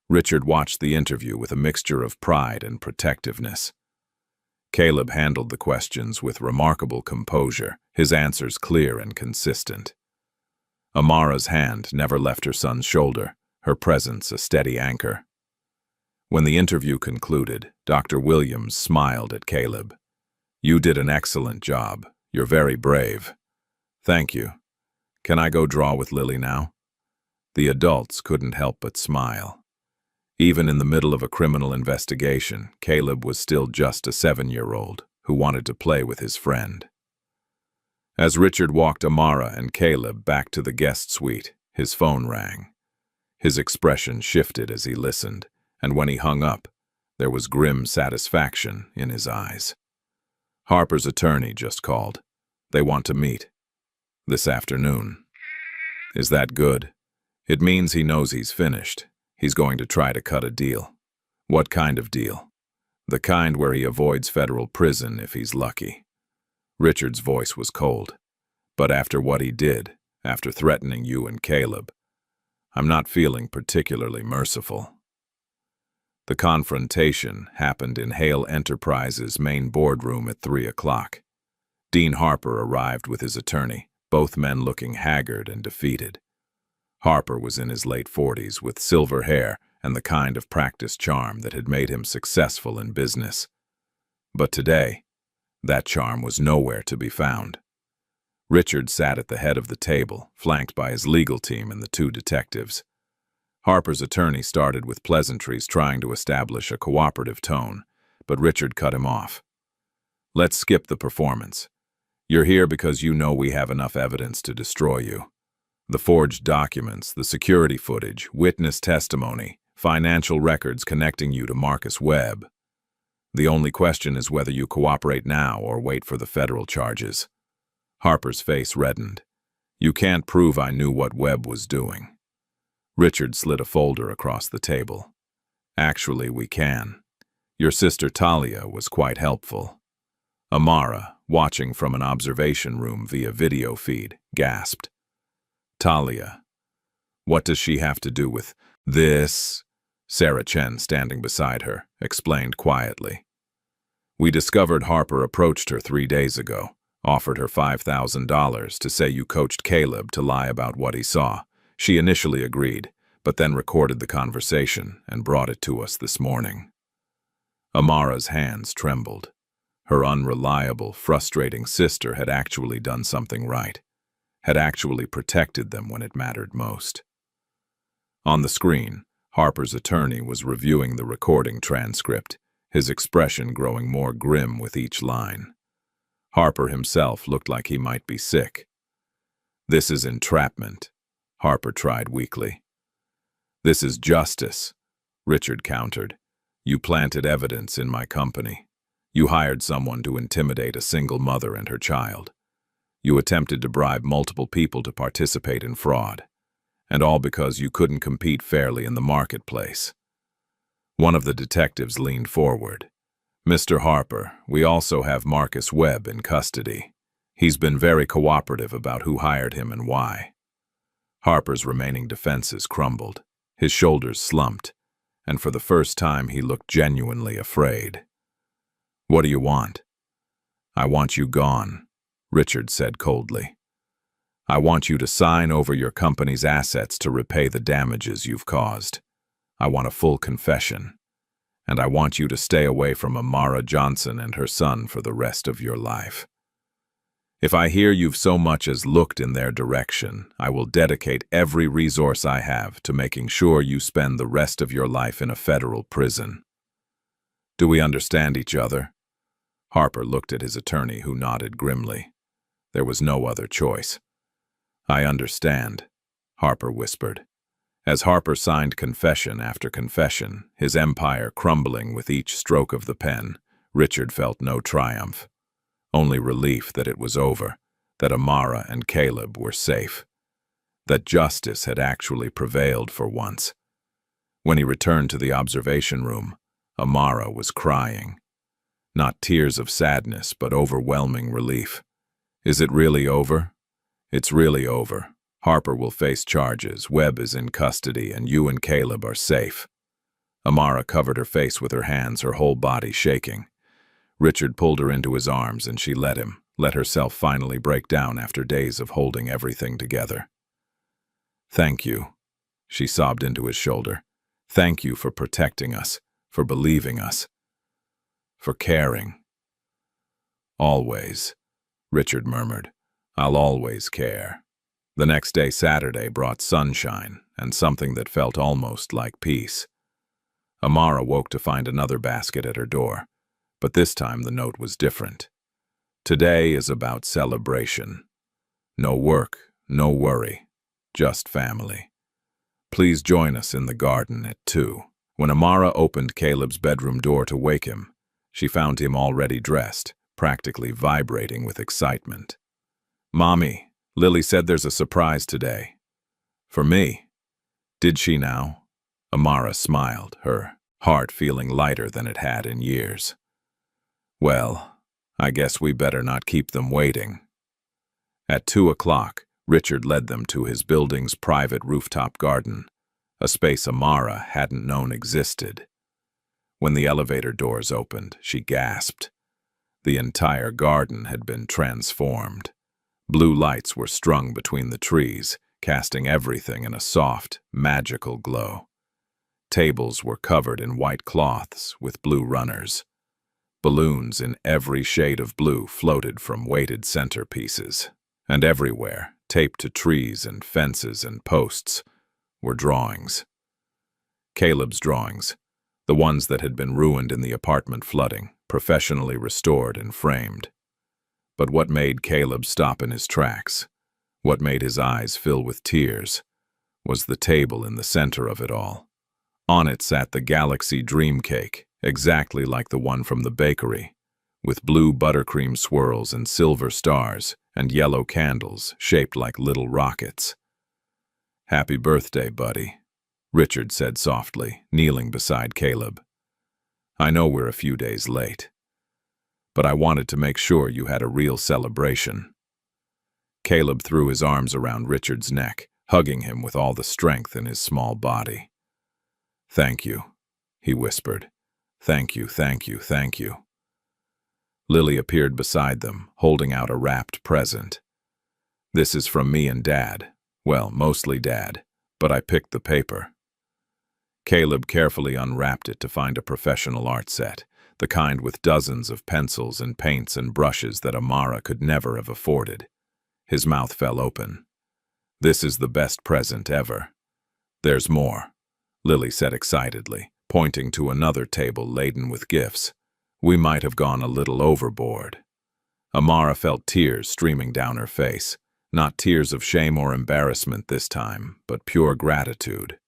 Richard watched the interview with a mixture of pride and protectiveness. Caleb handled the questions with remarkable composure, his answers clear and consistent. Amara's hand never left her son's shoulder, her presence a steady anchor. When the interview concluded, Dr. Williams smiled at Caleb. You did an excellent job. You're very brave. Thank you. Can I go draw with Lily now? The adults couldn't help but smile. Even in the middle of a criminal investigation, Caleb was still just a 7-year-old who wanted to play with his friend. As Richard walked Amara and Caleb back to the guest suite, his phone rang. His expression shifted as he listened, and when he hung up, there was grim satisfaction in his eyes. Harper's attorney just called. They want to meet. This afternoon. Is that good? It means he knows he's finished. He's going to try to cut a deal. What kind of deal? The kind where he avoids federal prison if he's lucky. Richard's voice was cold. But after what he did, after threatening you and Caleb, I'm not feeling particularly merciful. The confrontation happened in Hale Enterprises' main boardroom at 3 o'clock. Dean Harper arrived with his attorney, both men looking haggard and defeated. Harper was in his late 40s with silver hair and the kind of practiced charm that had made him successful in business. But today, that charm was nowhere to be found. Richard sat at the head of the table, flanked by his legal team and the 2 detectives. Harper's attorney started with pleasantries trying to establish a cooperative tone, but Richard cut him off. Let's skip the performance. You're here because you know we have enough evidence to destroy you. The forged documents, the security footage, witness testimony, financial records connecting you to Marcus Webb. The only question is whether you cooperate now or wait for the federal charges. Harper's face reddened. You can't prove I knew what Webb was doing. Richard slid a folder across the table. Actually, we can. Your sister Talia was quite helpful. Amara, watching from an observation room via video feed, gasped. Talia. What does she have to do with this? Sarah Chen, standing beside her, explained quietly. We discovered Harper approached her 3 days ago, offered her $5,000 to say you coached Caleb to lie about what he saw. She initially agreed, but then recorded the conversation and brought it to us this morning. Amara's hands trembled. Her unreliable, frustrating sister had actually done something right, had actually protected them when it mattered most. On the screen, Harper's attorney was reviewing the recording transcript, his expression growing more grim with each line. Harper himself looked like he might be sick. This is entrapment, Harper tried weakly. This is justice, Richard countered. You planted evidence in my company. You hired someone to intimidate a single mother and her child. You attempted to bribe multiple people to participate in fraud. And all because you couldn't compete fairly in the marketplace. One of the detectives leaned forward. Mr. Harper, we also have Marcus Webb in custody. He's been very cooperative about who hired him and why. Harper's remaining defenses crumbled. His shoulders slumped, and for the first time he looked genuinely afraid. What do you want? I want you gone, Richard said coldly. I want you to sign over your company's assets to repay the damages you've caused. I want a full confession. And I want you to stay away from Amara Johnson and her son for the rest of your life. If I hear you've so much as looked in their direction, I will dedicate every resource I have to making sure you spend the rest of your life in a federal prison. Do we understand each other? Harper looked at his attorney, who nodded grimly. There was no other choice. I understand, Harper whispered. As Harper signed confession after confession, his empire crumbling with each stroke of the pen, Richard felt no triumph. Only relief that it was over, that Amara and Caleb were safe, that justice had actually prevailed for once. When he returned to the observation room, Amara was crying. Not tears of sadness, but overwhelming relief. Is it really over? It's really over. Harper will face charges, Webb is in custody, and you and Caleb are safe. Amara covered her face with her hands, her whole body shaking. Richard pulled her into his arms and she let herself finally break down after days of holding everything together. Thank you, she sobbed into his shoulder. Thank you for protecting us, for believing us, for caring. Always, Richard murmured. I'll always care. The next day, Saturday, brought sunshine and something that felt almost like peace. Amara woke to find another basket at her door, but this time the note was different. Today is about celebration. No work, no worry, just family. Please join us in the garden at 2. When Amara opened Caleb's bedroom door to wake him, she found him already dressed, practically vibrating with excitement. "Mommy, Lily said there's a surprise today." "For me?" "Did she now?" Amara smiled, her heart feeling lighter than it had in years. "Well, I guess we better not keep them waiting." At 2 o'clock, Richard led them to his building's private rooftop garden, a space Amara hadn't known existed. When the elevator doors opened, she gasped. The entire garden had been transformed. Blue lights were strung between the trees, casting everything in a soft, magical glow. Tables were covered in white cloths with blue runners. Balloons in every shade of blue floated from weighted centerpieces. And everywhere, taped to trees and fences and posts, were drawings. Caleb's drawings, the ones that had been ruined in the apartment flooding, professionally restored and framed. But what made Caleb stop in his tracks, what made his eyes fill with tears, was the table in the center of it all. On it sat the Galaxy Dream Cake, exactly like the one from the bakery, with blue buttercream swirls and silver stars and yellow candles shaped like little rockets. "Happy birthday, buddy," Richard said softly, kneeling beside Caleb. "I know we're a few days late, but I wanted to make sure you had a real celebration." Caleb threw his arms around Richard's neck, hugging him with all the strength in his small body. "Thank you," he whispered. "Thank you, thank you, thank you." Lily appeared beside them, holding out a wrapped present. "This is from me and Dad. Well, mostly Dad, but I picked the paper." Caleb carefully unwrapped it to find a professional art set, the kind with dozens of pencils and paints and brushes that Amara could never have afforded. His mouth fell open. "This is the best present ever." "There's more," Lily said excitedly, pointing to another table laden with gifts. "We might have gone a little overboard." Amara felt tears streaming down her face, not tears of shame or embarrassment this time, but pure gratitude.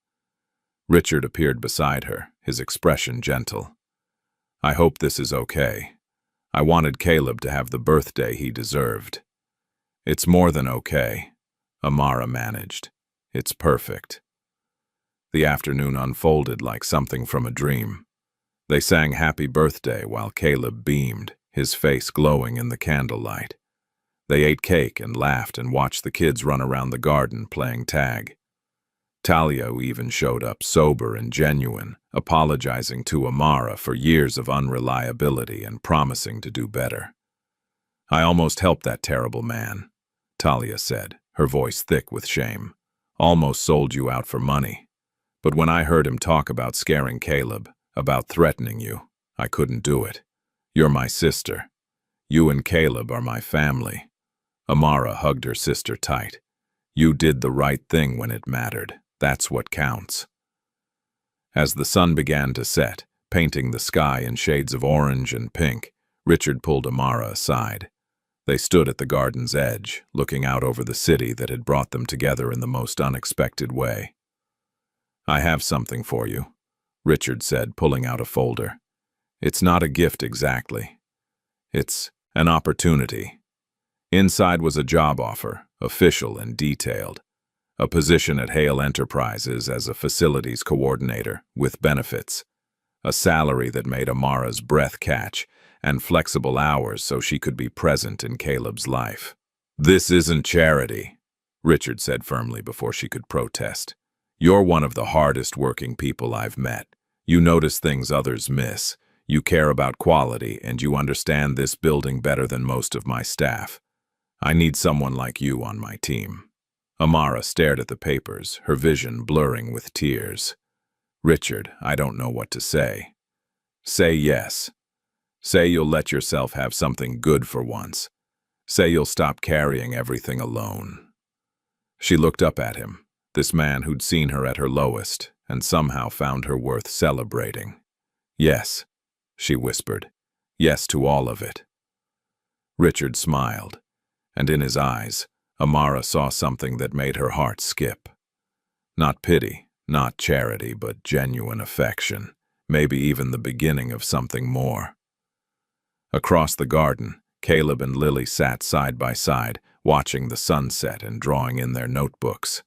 Richard appeared beside her, his expression gentle. "I hope this is okay. I wanted Caleb to have the birthday he deserved." "It's more than okay," Amara managed. "It's perfect." The afternoon unfolded like something from a dream. They sang Happy Birthday while Caleb beamed, his face glowing in the candlelight. They ate cake and laughed and watched the kids run around the garden playing tag. Talia even showed up sober and genuine, apologizing to Amara for years of unreliability and promising to do better. "I almost helped that terrible man," Talia said, her voice thick with shame. "Almost sold you out for money. But when I heard him talk about scaring Caleb, about threatening you, I couldn't do it. You're my sister. You and Caleb are my family." Amara hugged her sister tight. "You did the right thing when it mattered. That's what counts." As the sun began to set, painting the sky in shades of orange and pink, Richard pulled Amara aside. They stood at the garden's edge, looking out over the city that had brought them together in the most unexpected way. "I have something for you," Richard said, pulling out a folder. "It's not a gift exactly. It's an opportunity." Inside was a job offer, official and detailed. A position at Hale Enterprises as a facilities coordinator, with benefits. A salary that made Amara's breath catch, and flexible hours so she could be present in Caleb's life. "This isn't charity," Richard said firmly before she could protest. "You're one of the hardest working people I've met. You notice things others miss. You care about quality, and you understand this building better than most of my staff. I need someone like you on my team." Amara stared at the papers, her vision blurring with tears. "Richard, I don't know what to say." "Say yes. Say you'll let yourself have something good for once. Say you'll stop carrying everything alone." She looked up at him, this man who'd seen her at her lowest and somehow found her worth celebrating. "Yes," she whispered. "Yes to all of it." Richard smiled, and in his eyes, Amara saw something that made her heart skip. Not pity, not charity, but genuine affection, maybe even the beginning of something more. Across the garden, Caleb and Lily sat side by side, watching the sunset and drawing in their notebooks.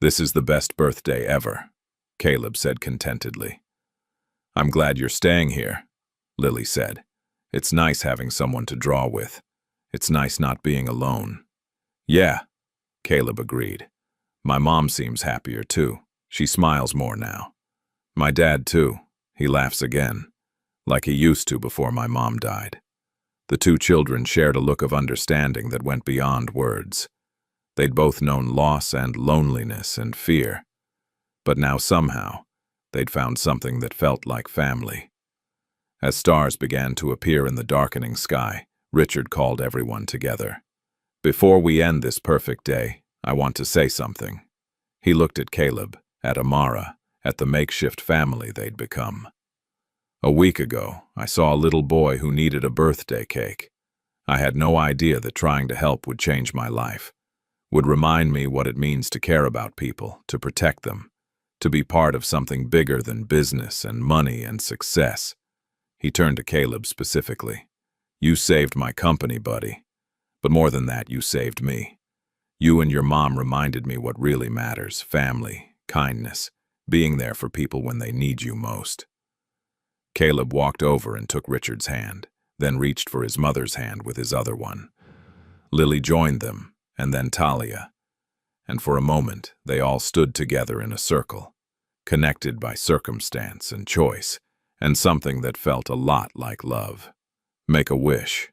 "This is the best birthday ever," Caleb said contentedly. "I'm glad you're staying here," Lily said. "It's nice having someone to draw with. It's nice not being alone." "Yeah," Caleb agreed. "My mom seems happier too. She smiles more now. My dad too. He laughs again, like he used to before my mom died." The two children shared a look of understanding that went beyond words. They'd both known loss and loneliness and fear, but now somehow they'd found something that felt like family. As stars began to appear in the darkening sky, Richard called everyone together. "Before we end this perfect day, I want to say something." He looked at Caleb, at Amara, at the makeshift family they'd become. "A week ago, I saw a little boy who needed a birthday cake. I had no idea that trying to help would change my life, would remind me what it means to care about people, to protect them, to be part of something bigger than business and money and success." He turned to Caleb specifically. "You saved my company, buddy. But more than that, you saved me. You and your mom reminded me what really matters: family, kindness, being there for people when they need you most." Caleb walked over and took Richard's hand, then reached for his mother's hand with his other one. Lily joined them, and then Talia. And for a moment, they all stood together in a circle, connected by circumstance and choice, and something that felt a lot like love. "Make a wish,"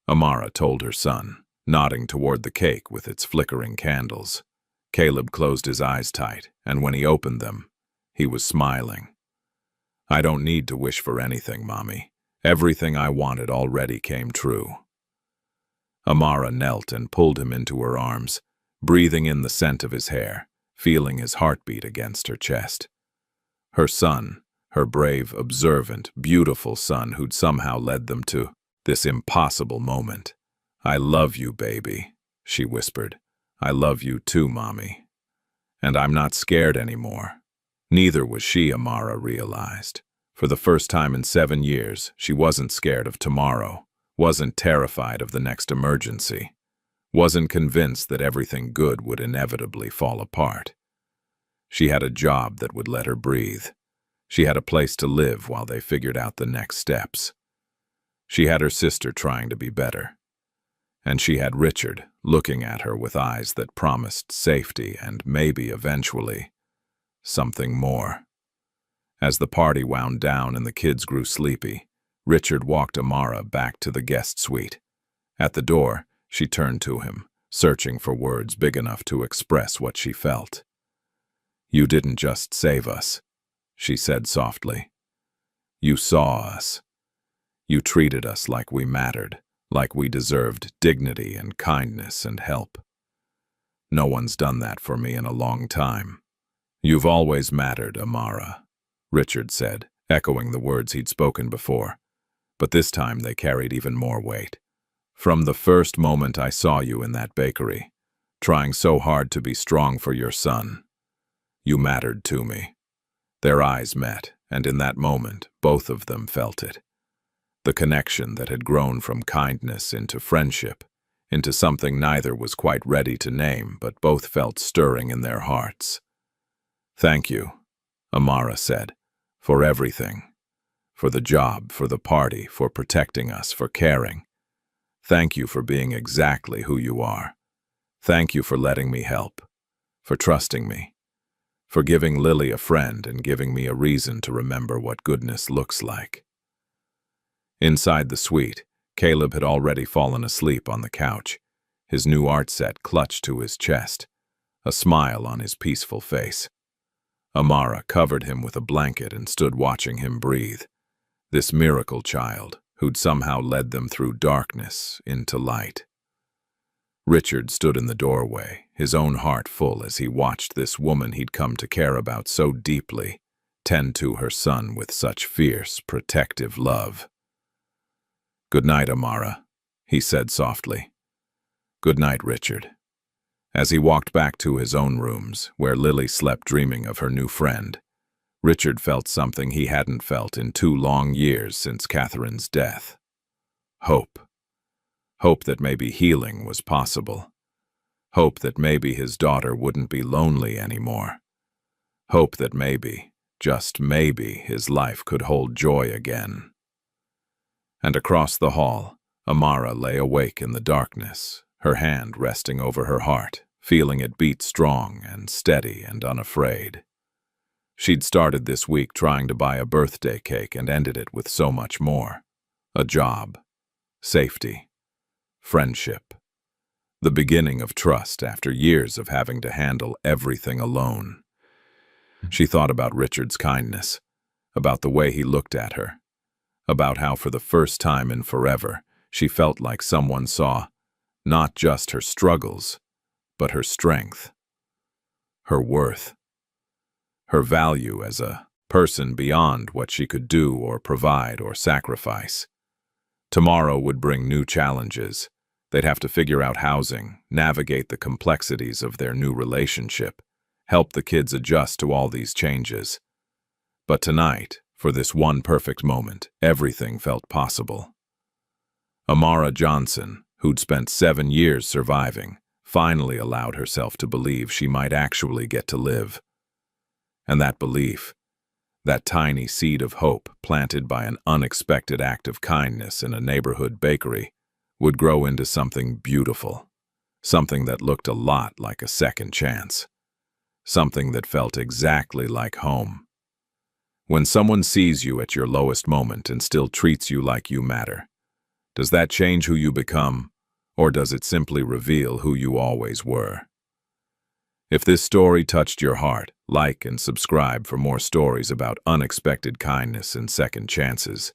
Amara told her son, nodding toward the cake with its flickering candles. Caleb closed his eyes tight, and when he opened them, he was smiling. "I don't need to wish for anything, Mommy. Everything I wanted already came true." Amara knelt and pulled him into her arms, breathing in the scent of his hair, feeling his heartbeat against her chest. Her son, her brave, observant, beautiful son who'd somehow led them to this impossible moment. "I love you, baby," she whispered. "I love you too, Mommy. And I'm not scared anymore." Neither was she, Amara realized. For the first time in 7 years, she wasn't scared of tomorrow, wasn't terrified of the next emergency, wasn't convinced that everything good would inevitably fall apart. She had a job that would let her breathe. She had a place to live while they figured out the next steps. She had her sister trying to be better. And she had Richard looking at her with eyes that promised safety and maybe eventually something more. As the party wound down and the kids grew sleepy, Richard walked Amara back to the guest suite. At the door, she turned to him, searching for words big enough to express what she felt. "You didn't just save us," she said softly. "You saw us. You treated us like we mattered, like we deserved dignity and kindness and help. No one's done that for me in a long time." "You've always mattered, Amara," Richard said, echoing the words he'd spoken before. But this time they carried even more weight. "From the first moment I saw you in that bakery, trying so hard to be strong for your son, you mattered to me." Their eyes met, and in that moment, both of them felt it. The connection that had grown from kindness into friendship, into something neither was quite ready to name, but both felt stirring in their hearts. "Thank you," Amara said, "for everything. For the job, for the party, for protecting us, for caring. Thank you for being exactly who you are. Thank you for letting me help, for trusting me, for giving Lily a friend and giving me a reason to remember what goodness looks like." Inside the suite, Caleb had already fallen asleep on the couch, his new art set clutched to his chest, a smile on his peaceful face. Amara covered him with a blanket and stood watching him breathe, this miracle child who'd somehow led them through darkness into light. Richard stood in the doorway, his own heart full as he watched this woman he'd come to care about so deeply tend to her son with such fierce, protective love. "Good night, Amara," he said softly. "Good night, Richard." As he walked back to his own rooms, where Lily slept dreaming of her new friend, Richard felt something he hadn't felt in 2 long years since Catherine's death. Hope. Hope that maybe healing was possible. Hope that maybe his daughter wouldn't be lonely anymore. Hope that maybe, just maybe, his life could hold joy again. And across the hall, Amara lay awake in the darkness, her hand resting over her heart, feeling it beat strong and steady and unafraid. She'd started this week trying to buy a birthday cake and ended it with so much more. A job, safety, friendship. The beginning of trust after years of having to handle everything alone. She thought about Richard's kindness, about the way he looked at her, about how for the first time in forever she felt like someone saw not just her struggles, but her strength, her worth, her value as a person beyond what she could do or provide or sacrifice. Tomorrow would bring new challenges. They'd have to figure out housing, navigate the complexities of their new relationship, help the kids adjust to all these changes. But tonight, for this one perfect moment, everything felt possible. Amara Johnson, who'd spent 7 years surviving, finally allowed herself to believe she might actually get to live. And that belief, that tiny seed of hope planted by an unexpected act of kindness in a neighborhood bakery, would grow into something beautiful, something that looked a lot like a second chance, something that felt exactly like home. When someone sees you at your lowest moment and still treats you like you matter, does that change who you become, or does it simply reveal who you always were? If this story touched your heart, like and subscribe for more stories about unexpected kindness and second chances.